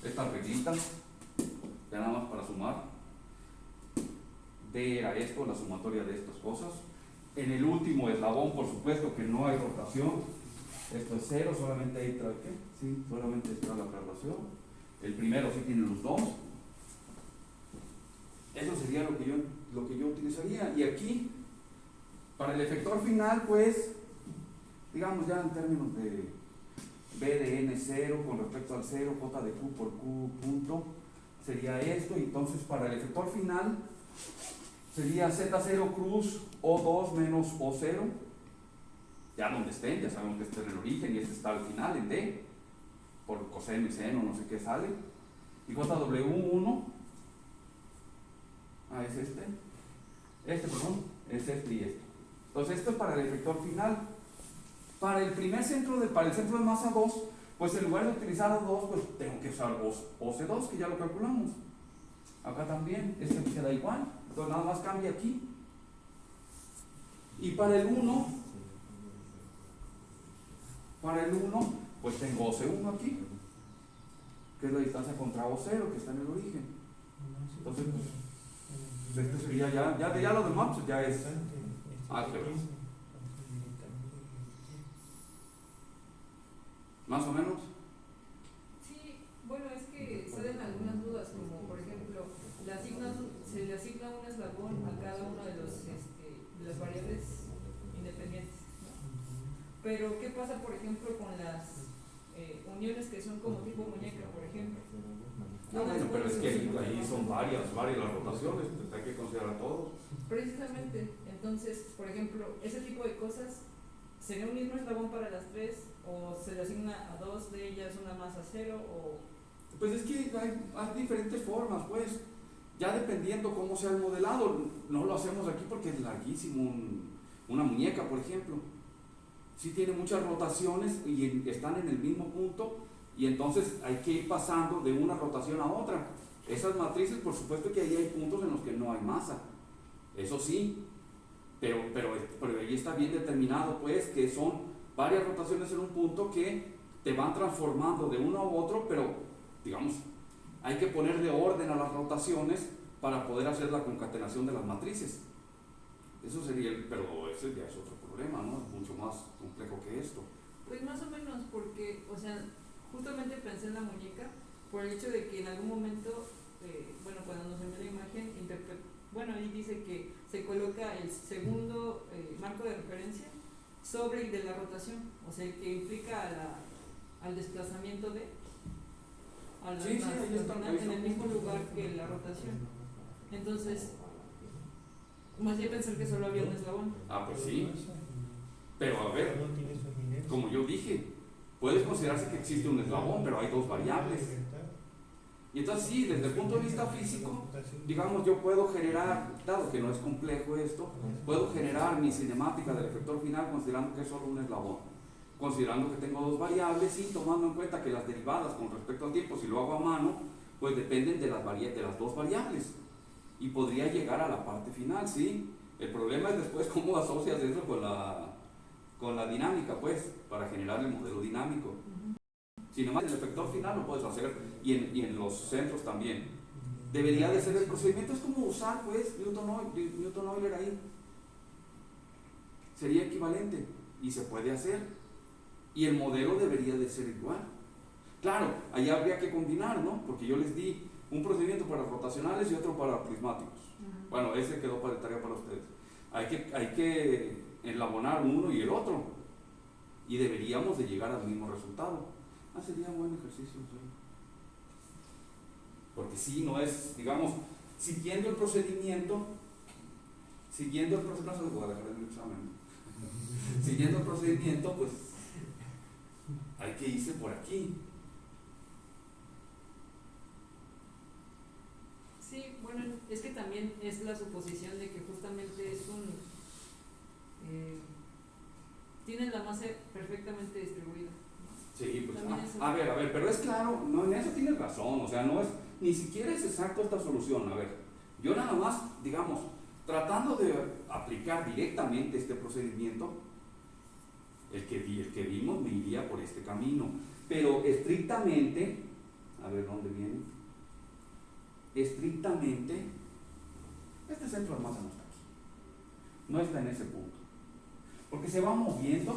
estas reglitas, ya nada más para sumar. D era esto, la sumatoria de estas cosas. En el último eslabón, por supuesto que no hay rotación. Esto es 0, solamente hay ¿qué? Sí, solamente está la traslación. El primero sí tiene los dos. Eso sería lo que yo utilizaría. Y aquí, para el efector final, pues, digamos ya en términos de B de N0 con respecto al 0, J de Q por Q punto, sería esto. Entonces, para el efector final, sería Z0 cruz O2 menos O0, ya donde estén, ya sabemos que este es el origen y este está al final en D, por coseno y seno, no sé qué sale, y JW1, es este y este. Entonces esto es para el efector final. Para el centro de masa 2, pues en lugar de utilizar O2, pues tengo que usar OC2, que ya lo calculamos. Acá también, este queda igual. Entonces nada más cambia aquí. Y para el 1, pues tengo OC1 aquí, que es la distancia contra O0, que está en el origen. Entonces, pues, este sería ya lo demás, pues ya es álgebra. más o menos. Sí, bueno, es que salen algunas dudas, como por ejemplo, se le asigna un eslabón a cada una de de las variables independientes, ¿no? Pero, ¿qué pasa, por ejemplo, con las uniones que son como tipo muñeca, por ejemplo? No, bueno, pero es que ahí son varias las rotaciones, pues hay que considerar todo. Precisamente, entonces, por ejemplo, ese tipo de cosas, ¿sería un mismo eslabón para las tres? ¿O se le asigna a dos de ellas, una más a cero? O Pues es que hay diferentes formas, pues. Ya dependiendo cómo sea el modelado, no lo hacemos aquí porque es larguísimo. Una muñeca, por ejemplo, sí tiene muchas rotaciones y están en el mismo punto, y entonces hay que ir pasando de una rotación a otra. Esas matrices, por supuesto que ahí hay puntos en los que no hay masa, eso sí, pero ahí está bien determinado, pues, que son varias rotaciones en un punto que te van transformando de uno a otro, pero digamos, hay que ponerle orden a las rotaciones para poder hacer la concatenación de las matrices. Eso sería pero ese ya es otro problema, ¿no? Es mucho más complejo que esto. pues más o menos, porque, o sea, justamente pensé en la muñeca por el hecho de que en algún momento, bueno, cuando nos envió la imagen, bueno, ahí dice que se coloca el segundo marco de referencia sobre el de la rotación, o sea, que implica al desplazamiento de Sí, ahí está, en el mismo lugar que la rotación. Entonces, más bien pensar que solo había un eslabón. Ah, pues sí, pero a ver, como yo dije, puede considerarse que existe un eslabón, pero hay dos variables. Y entonces sí, desde el punto de vista físico, digamos, yo puedo generar, dado que no es complejo esto, puedo generar mi cinemática del efector final considerando que es solo un eslabón, considerando que tengo dos variables y tomando en cuenta que las derivadas con respecto al tiempo, si lo hago a mano, pues dependen de las dos variables, y podría llegar a la parte final, ¿sí? El problema es después cómo asocias eso con la dinámica, pues, para generar el modelo dinámico. Si nomás en el efector final lo puedes hacer, y en los centros también. Debería de ser el procedimiento, es como usar, pues, Newton-Euler ahí. Sería equivalente, y se puede hacer. Y el modelo debería de ser igual. Claro, ahí habría que combinar, ¿no? Porque yo les di un procedimiento para rotacionales y otro para prismáticos. Bueno, ese quedó para tarea para ustedes. Hay que enlabonar uno y el otro, y deberíamos de llegar al mismo resultado. Sería un buen ejercicio, ¿sí? Porque si no es, digamos, siguiendo el procedimiento, no se les voy a dejar el examen. Siguiendo el procedimiento, pues hay que irse por aquí. Sí, bueno, es que también es la suposición de que justamente es tienen la masa perfectamente distribuida. Sí, pues, a ver, pero es claro, no, en eso tienes razón, o sea, no es, ni siquiera es exacto esta solución. A ver, yo nada más, digamos, tratando de aplicar directamente este procedimiento, el que vimos me iría por este camino, pero estrictamente, a ver dónde viene, estrictamente, este centro de masa no está aquí, no está en ese punto, porque se va moviendo,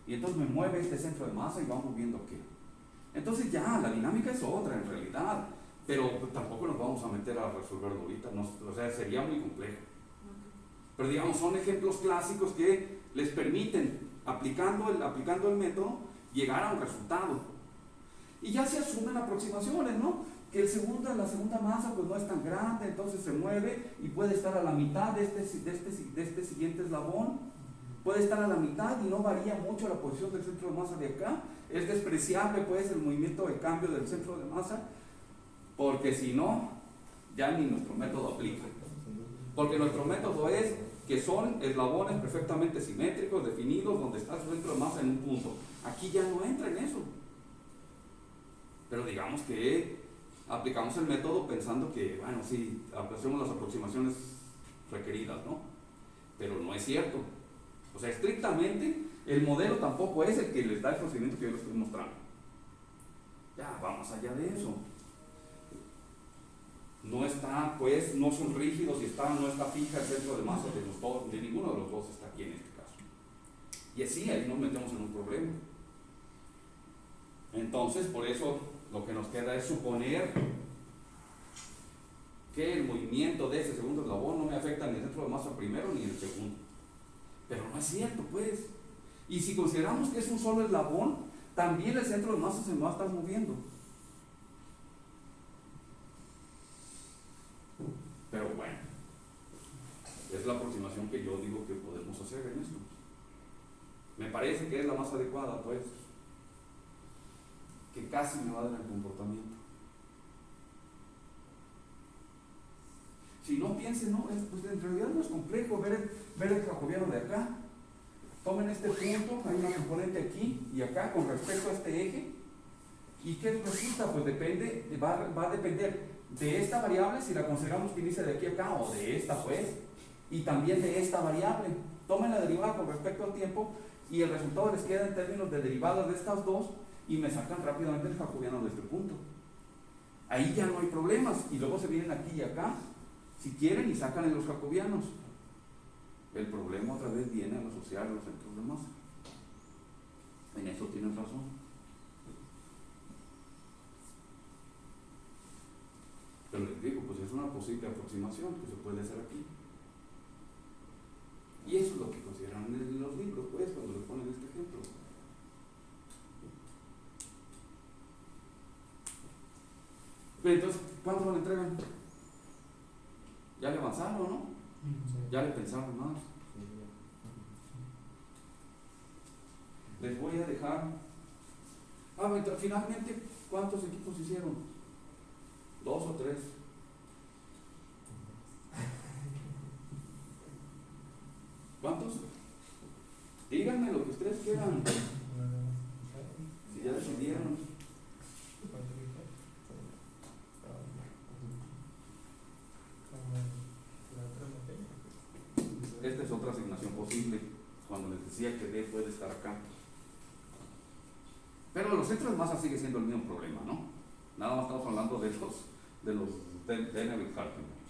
y entonces me mueve este centro de masa y vamos viendo qué. Entonces ya, la dinámica es otra en realidad, pero tampoco nos vamos a meter a resolverlo ahorita, o sea, sería muy complejo. Pero digamos, son ejemplos clásicos que les permiten, aplicando el método, llegar a un resultado. Y ya se asumen aproximaciones, ¿no? Que la segunda masa pues no es tan grande, entonces se mueve y puede estar a la mitad de este siguiente eslabón. Puede estar a la mitad y no varía mucho la posición del centro de masa de acá. Es despreciable pues el movimiento de cambio del centro de masa, porque si no, ya ni nuestro método aplica. Porque nuestro método es que son eslabones perfectamente simétricos, definidos, donde está su centro de masa en un punto. Aquí ya no entra en eso. Pero digamos que aplicamos el método pensando que, bueno, sí, hacemos las aproximaciones requeridas, ¿no? Pero no es cierto. O sea, estrictamente, el modelo tampoco es el que les da el procedimiento que yo les estoy mostrando. Ya, vamos allá de eso. No está, pues, no son rígidos y no está fija el centro de masa de los dos, de ninguno de los dos está aquí en este caso. Y así, ahí nos metemos en un problema. Entonces, por eso lo que nos queda es suponer que el movimiento de ese segundo eslabón no me afecta ni el centro de masa primero ni el segundo. Pero no es cierto, pues. Y si consideramos que es un solo eslabón, también el centro de masa se va a estar moviendo. Pero bueno, es la aproximación que yo digo que podemos hacer en esto. Me parece que es la más adecuada, pues, que casi me va a dar el comportamiento. Si no piensen, no, pues en realidad no es complejo ver el jacobiano de acá. Tomen este punto, hay una componente aquí y acá con respecto a este eje. ¿Y qué resulta? Pues va a depender de esta variable, si la consideramos que inicia de aquí a acá, o de esta, pues, y también de esta variable. Tomen la derivada con respecto al tiempo y el resultado les queda en términos de derivadas de estas dos y me sacan rápidamente el jacobiano de este punto. Ahí ya no hay problemas y luego se vienen aquí y acá, si quieren, y sacan en los jacobianos. El problema otra vez viene al asociar los centros de masa. En eso tienen razón. Pero les digo, pues es una posible aproximación que se puede hacer aquí. Y eso es lo que consideran en los libros, pues, cuando le ponen este ejemplo. Pero entonces, ¿cuándo lo entregan? Ya le avanzaron, ¿no? Ya le pensaron más. Les voy a dejar. Finalmente, ¿cuántos equipos hicieron? 2 o 3. ¿Cuántos? Díganme lo que ustedes quieran. Si ya decidieron. Esta es otra asignación posible, cuando les decía que D puede estar acá. Pero los centros de masa sigue siendo el mismo problema, ¿no? Nada más estamos hablando de los Denneville-Hartman.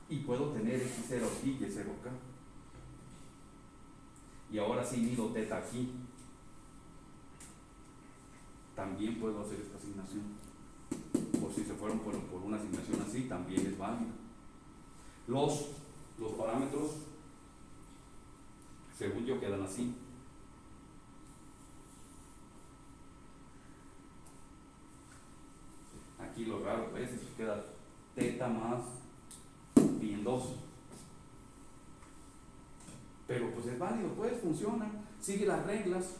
Y puedo tener X0 aquí y Y0 acá. Y ahora sí mido teta aquí. También puedo hacer esta asignación. Por si se fueron por una asignación así, también es válido. Los parámetros, según yo, quedan así. Aquí lo raro, ¿ves? Es que queda teta más pi en 2. Pero pues es válido, pues funciona, sigue las reglas.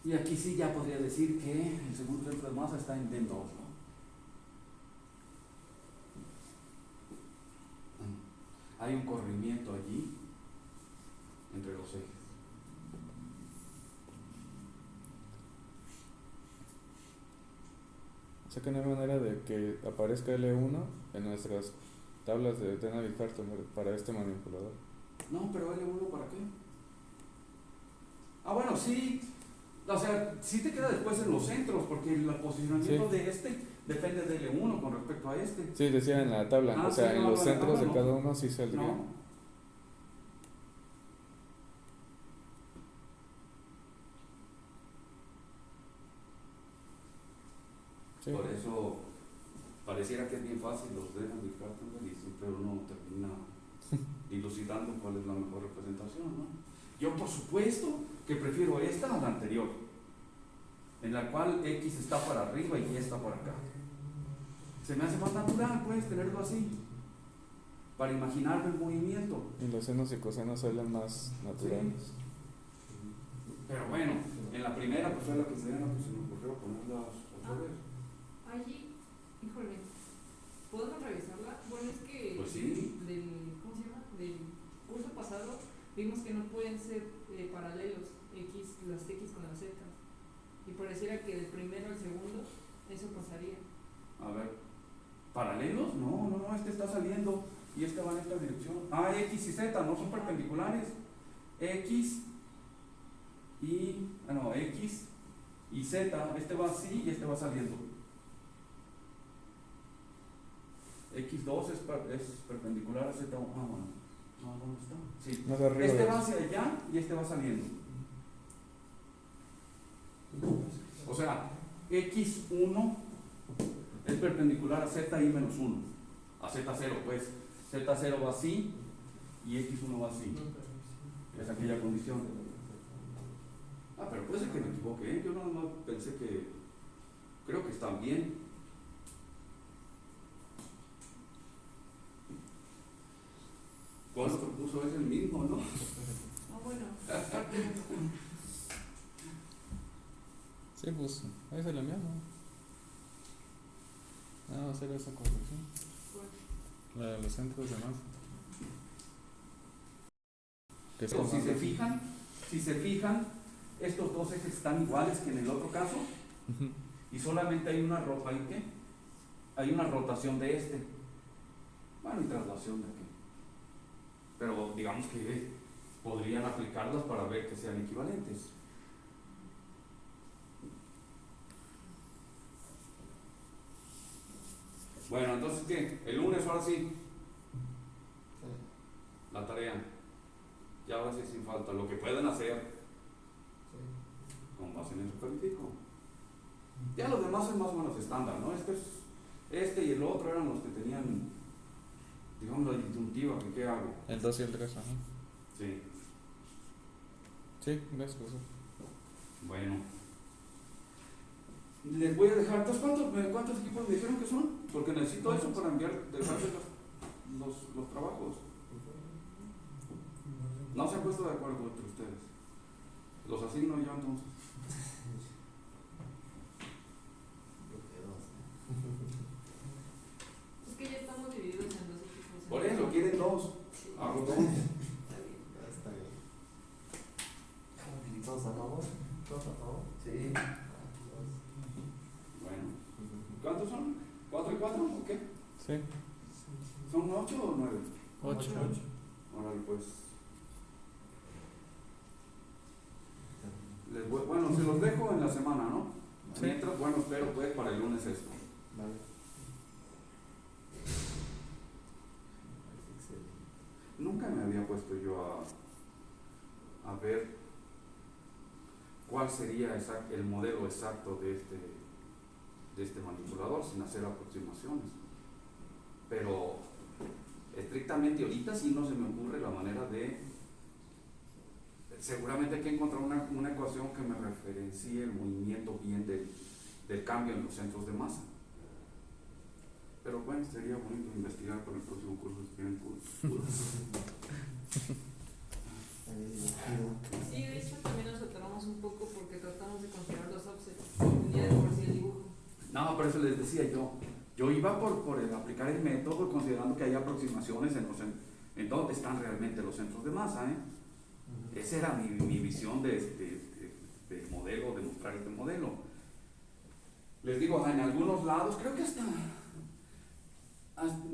Y aquí sí ya podría decir que el segundo centro de masa está en D2, ¿no? Hay un corrimiento allí entre los ejes. O sea que no hay manera de que aparezca L1 en nuestras tablas de Denneville-Hartman para este manipulador. No, pero L1 ¿para qué? Bueno, sí. O sea, sí te queda después en los centros, porque el posicionamiento Sí. de este depende de L1 con respecto a este. Sí, decía en la tabla, o sea, sí, en no, los en la centros tabla de cada uno sí saldría. No. Sí. Por eso pareciera que es bien fácil los Denneville-Hartman, pero no termina dilucidando cuál es la mejor representación, ¿no? Yo por supuesto que prefiero esta a la anterior, en la cual X está para arriba y Y está para acá. Se me hace más natural, pues, tenerlo así, para imaginarme el movimiento. Y los senos y cosenos salen más naturales. Pero bueno, en la primera pues fue la que se me ocurrió ponerlas otra vez. Allí, híjole, ¿podemos revisarla? Bueno, es que Pues sí. ¿cómo se llama? Del curso pasado vimos que no pueden ser paralelos las X con las Z. Y pareciera que del primero al segundo eso pasaría. A ver, ¿paralelos? No, este está saliendo y este va en esta dirección. X y Z no son perpendiculares. X y Z, este va así y este va saliendo. X2 es perpendicular a Z1. Bueno, no, ¿dónde está? Sí. Más arriba Este de- va hacia allá y este va saliendo. O sea, x1 es perpendicular a z i menos 1, a z0, pues z0 va así y x1 va así. Es aquella condición. Ah, pero puede ser que me equivoque, ¿eh? Yo no pensé que... Creo que están bien. Nuestro curso es el mismo, ¿no? Ah, bueno, parte uno. Sí, pues ahí se lo enviamos. Va a hacer esa corrección. Bueno, La de los centros de masa. Que es Pero como- si se fijan, estos dos ejes están iguales que en el otro caso Ujú. y solamente hay una hay una rotación de este. Bueno, y traslación de aquí. Pero digamos que podrían aplicarlas para ver que sean equivalentes. Bueno, entonces, ¿qué? El lunes ahora sí, la tarea. Ya ahora sí sin falta. Lo que pueden hacer con base en eso califico. Ya los demás son más o menos estándar, ¿no? Este y el otro eran los que tenían, digamos, la disyuntiva, que qué hago. El 2 y el 3, ajá. Sí, Sí, ves, pues. bueno. Les voy a dejar, entonces, ¿cuántos equipos me dijeron que son? Porque necesito eso para dejarles los trabajos. No se han puesto de acuerdo entre ustedes. Los asigno yo entonces. es que ya estamos divididos en dos equipos. Por eso, quieren dos. Sí. Hago dos. Está bien. ¿Todos a favor? ¿Todos a favor? Sí. Bueno, ¿cuántos son? ¿4 y 4 o qué? Sí, ¿Son 8 o 9? 8. Órale, pues. Bueno, se los dejo en la semana, ¿no? Sí. Mientras, bueno, espero pues para el lunes esto. Vale. Nunca me había puesto yo a ver cuál sería el modelo exacto de este manipulador sin hacer aproximaciones. Pero estrictamente ahorita sí no se me ocurre la manera de... Seguramente hay que encontrar una ecuación que me referencie el movimiento bien del cambio en los centros de masa. Pero bueno, sería bonito investigar para el próximo curso si tienen curso. Sí, de hecho también nos atoramos un poco porque tratamos de considerar los offsets. Ya de por sí el dibujo. No, por eso les decía yo iba por el aplicar el método considerando que hay aproximaciones en dónde están realmente los centros de masa, ¿eh? Esa era mi visión del modelo, de mostrar este modelo. Les digo, en algunos lados, creo que hasta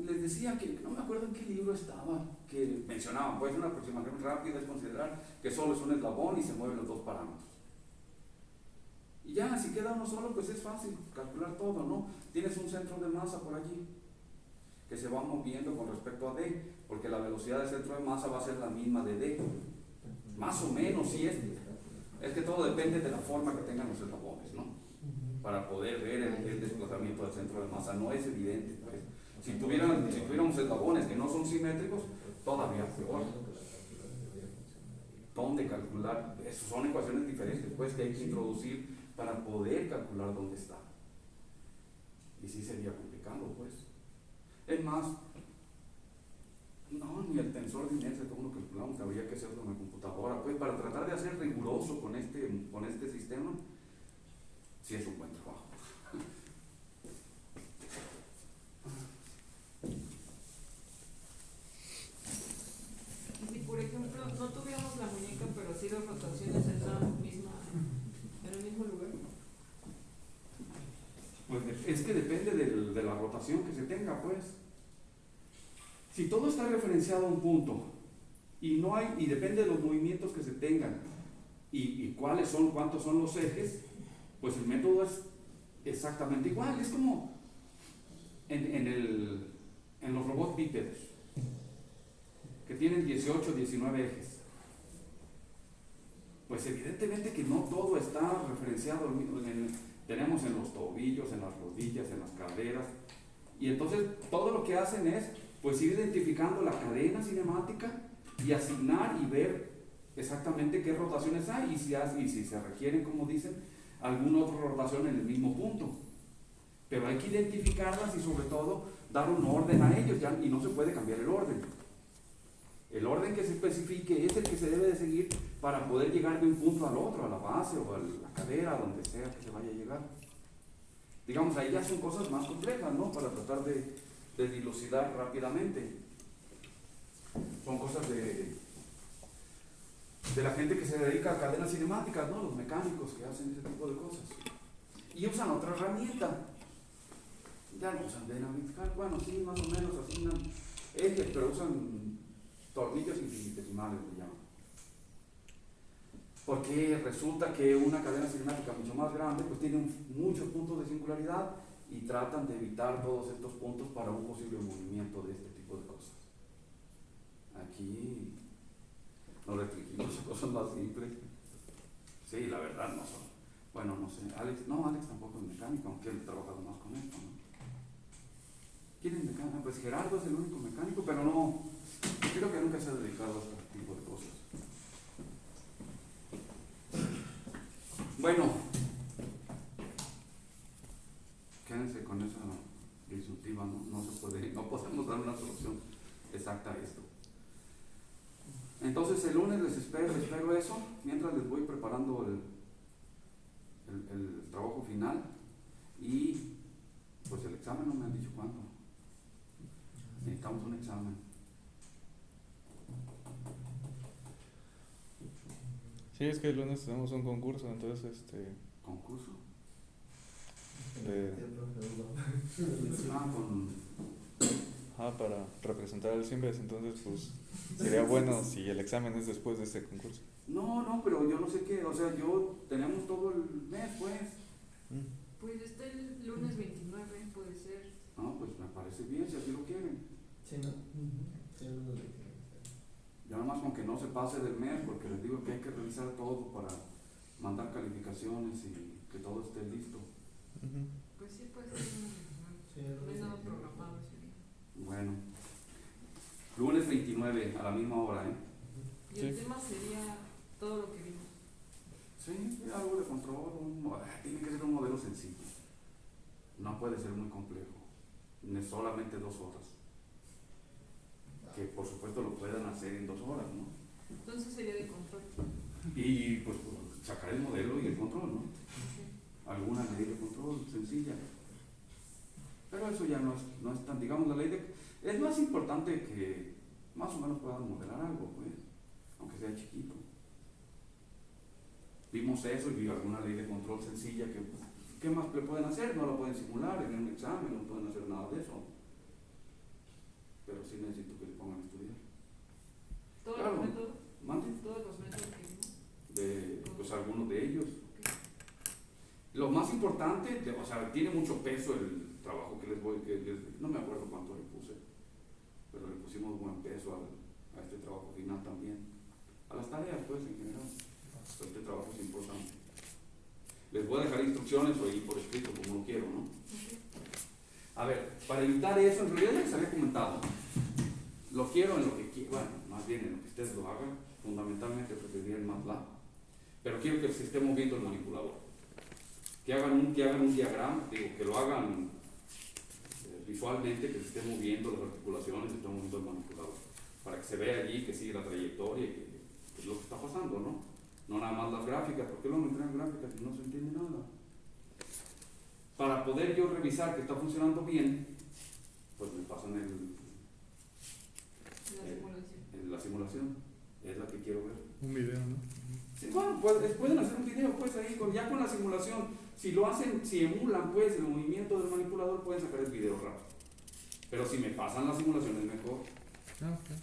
les decía que no me acuerdo en qué libro estaba, que mencionaban, pues una aproximación rápida es considerar que solo es un eslabón y se mueven los dos parámetros. Y ya, si queda uno solo, pues es fácil calcular todo, ¿no? Tienes un centro de masa por allí que se va moviendo con respecto a D, porque la velocidad del centro de masa va a ser la misma de D. Más o menos, sí es que todo depende de la forma que tengan los eslabones, ¿no? Para poder ver el desplazamiento del centro de masa, no es evidente, pues. Si tuviéramos eslabones que no son simétricos, todavía peor. ¿Dónde calcular? Eso son ecuaciones diferentes, pues, que hay que introducir para poder calcular dónde está. Y sí sería complicado, pues. Es más, no, ni el tensor de inercia, como lo calculamos, habría que hacerlo en la computadora, pues, para tratar de hacer riguroso con este sistema, sí es un buen trabajo. Y si por ejemplo no tuviéramos la muñeca pero sí las rotaciones en el mismo lugar. Pues es que depende de la rotación que se tenga, pues. Si todo está referenciado a un punto y depende de los movimientos que se tengan y cuántos son los ejes, pues el método es exactamente igual. Es como en los robots bípedos, que tienen 18, 19 ejes. pues evidentemente que no todo está referenciado, tenemos en los tobillos, en las rodillas, en las caderas, y entonces todo lo que hacen es pues ir identificando la cadena cinemática y asignar y ver exactamente qué rotaciones hay y si se requieren, como dicen, alguna otra rotación en el mismo punto. Pero hay que identificarlas y sobre todo dar un orden a ellos, y no se puede cambiar el orden. El orden que se especifique es el que se debe de seguir para poder llegar de un punto al otro, a la base o a la cadera, donde sea que se vaya a llegar. Digamos, ahí ya son cosas más complejas, ¿no? Para tratar de dilucidar rápidamente. Son cosas de la gente que se dedica a cadenas cinemáticas, ¿no? Los mecánicos que hacen ese tipo de cosas. Y usan otra herramienta. Ya no usan dinamizar, bueno, sí, más o menos asignan ejes, pero usan tornillos infinitesimales, le llaman. Porque resulta que una cadena cinemática mucho más grande, pues tiene muchos puntos de singularidad y tratan de evitar todos estos puntos para un posible movimiento de este tipo de cosas. Aquí nos restringimos a cosas más simples. Sí, la verdad no son. Bueno, no sé, Alex tampoco es mecánico, aunque él ha trabajado más con esto, ¿no? ¿Quién es mecánico? Pues Gerardo es el único mecánico, pero no, creo que nunca se ha dedicado a este tipo de cosas. Bueno, quédense con esa disyuntiva, no podemos dar una solución exacta a esto. Entonces el lunes les espero eso, mientras les voy preparando el trabajo final y pues el examen no me han dicho cuándo. Necesitamos un examen. Sí, es que el lunes tenemos un concurso, entonces ¿Concurso? para representar al Simbres, entonces pues sería bueno si el examen es después de ese concurso. No, pero yo no sé qué, o sea, tenemos todo el mes, pues. Pues está el lunes 29, puede ser. No, pues me parece bien, si así lo quieren. Sí, ¿no? Sí, no lo dije. Ya nada más con que no se pase del mes, porque les digo que hay que revisar todo para mandar calificaciones y que todo esté listo. Pues sí, puede ser no hay nada programado ese día. Bueno, lunes 29 a la misma hora, ¿eh? Y el tema sería todo lo que vimos. Sí, algo de control, tiene que ser un modelo sencillo. No puede ser muy complejo, solamente 2 horas. Que por supuesto lo puedan hacer en 2 horas, ¿no? Entonces sería de control. Y pues sacar el modelo y el control, ¿no? Alguna ley de control sencilla. Pero eso ya no es tan, digamos, es más importante que más o menos puedan modelar algo, pues, aunque sea chiquito. Vimos eso y vimos alguna ley de control sencilla que, ¿qué más le pueden hacer? No lo pueden simular en un examen, no pueden hacer nada de eso. Pero sí necesito que le pongan a estudiar. ¿Todos Claro. los métodos? ¿Mande? Todos los métodos que vimos. Pues algunos de ellos. Lo más importante, o sea, tiene mucho peso el trabajo que no me acuerdo cuánto le puse, pero le pusimos buen peso a este trabajo final también. A las tareas, pues, en general. Pues este trabajo es importante. Les voy a dejar instrucciones o ir por escrito, como lo quiero, ¿no? A ver, para evitar eso, en realidad ya les había comentado. Lo quiero en lo que quiero, bueno, más bien en lo que ustedes lo hagan. Fundamentalmente preferiría el MATLAB, pero quiero que se esté moviendo el manipulador. Que hagan un diagrama, que lo hagan visualmente, que se esté moviendo las articulaciones, se esté moviendo el manipulador, para que se vea allí que sigue la trayectoria y que es lo que está pasando, ¿no? No nada más las gráficas, porque luego me traen gráficas y no se entiende nada. Para poder yo revisar que está funcionando bien, pues me pasan la simulación, es la que quiero ver. Un video, ¿no? Sí, bueno, pueden hacer un video, pues ahí, ya con la simulación, si emulan pues el movimiento del manipulador, pueden sacar el video rápido. Pero si me pasan la simulación es mejor. Okay.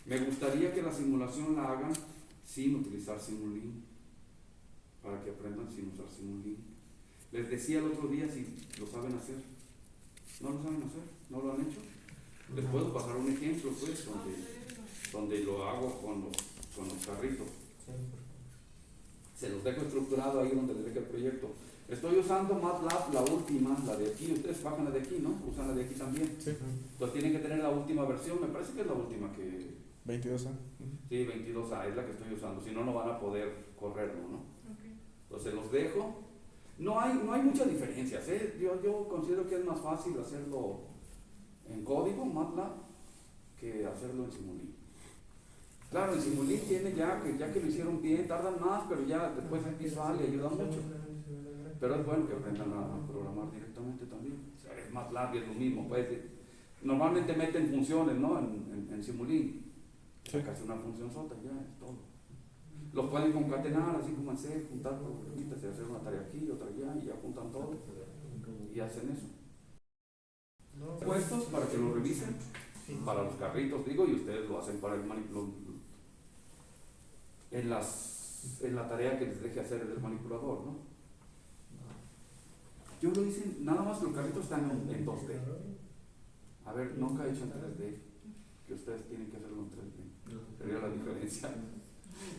Me gustaría que la simulación la hagan sin utilizar Simulink, para que aprendan sin usar Simulink. Les decía el otro día si lo saben hacer. ¿No lo saben hacer? ¿No lo han hecho? Les puedo pasar un ejemplo, pues, donde lo hago con los carritos. Se los dejo estructurado ahí donde les deje el proyecto. Estoy usando MATLAB, la última, la de aquí. Ustedes bajan la de aquí, ¿no? Usan la de aquí también. Sí. Entonces tienen que tener la última versión. Me parece que es la última que... 22A. Sí, 22A es la que estoy usando. Si no, no van a poder correrlo, ¿no? Ok. Entonces los dejo. No hay muchas diferencias, ¿eh? Yo considero que es más fácil hacerlo en código, MATLAB, que hacerlo en Simulink. Claro, en Simulink tiene ya que lo hicieron bien, tardan más, pero ya después es visual y ayuda mucho. Pero es bueno que aprendan a programar directamente también. O sea, es MATLAB y es lo mismo. Pues, normalmente meten funciones, ¿no? En Simulink. Sí. Casi una función sota, ya es todo. Los pueden concatenar, así como en C, juntar programitas y hacer una tarea aquí, otra allá, y ya juntan todo y hacen eso. Puestos para que lo revisen, para los carritos, digo, y ustedes lo hacen para el manipulador. En la tarea que les deje hacer el manipulador, ¿no? Yo lo hice, nada más los carritos están en 2D. A ver, nunca he hecho en 3D, que ustedes tienen que hacerlo en 3D. Sería la diferencia.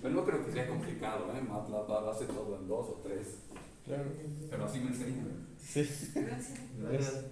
Pero no creo que sea complicado, ¿eh? MATLAB hace todo en 2 o 3. Claro. Pero así me enseñan. Sí. Gracias. Gracias.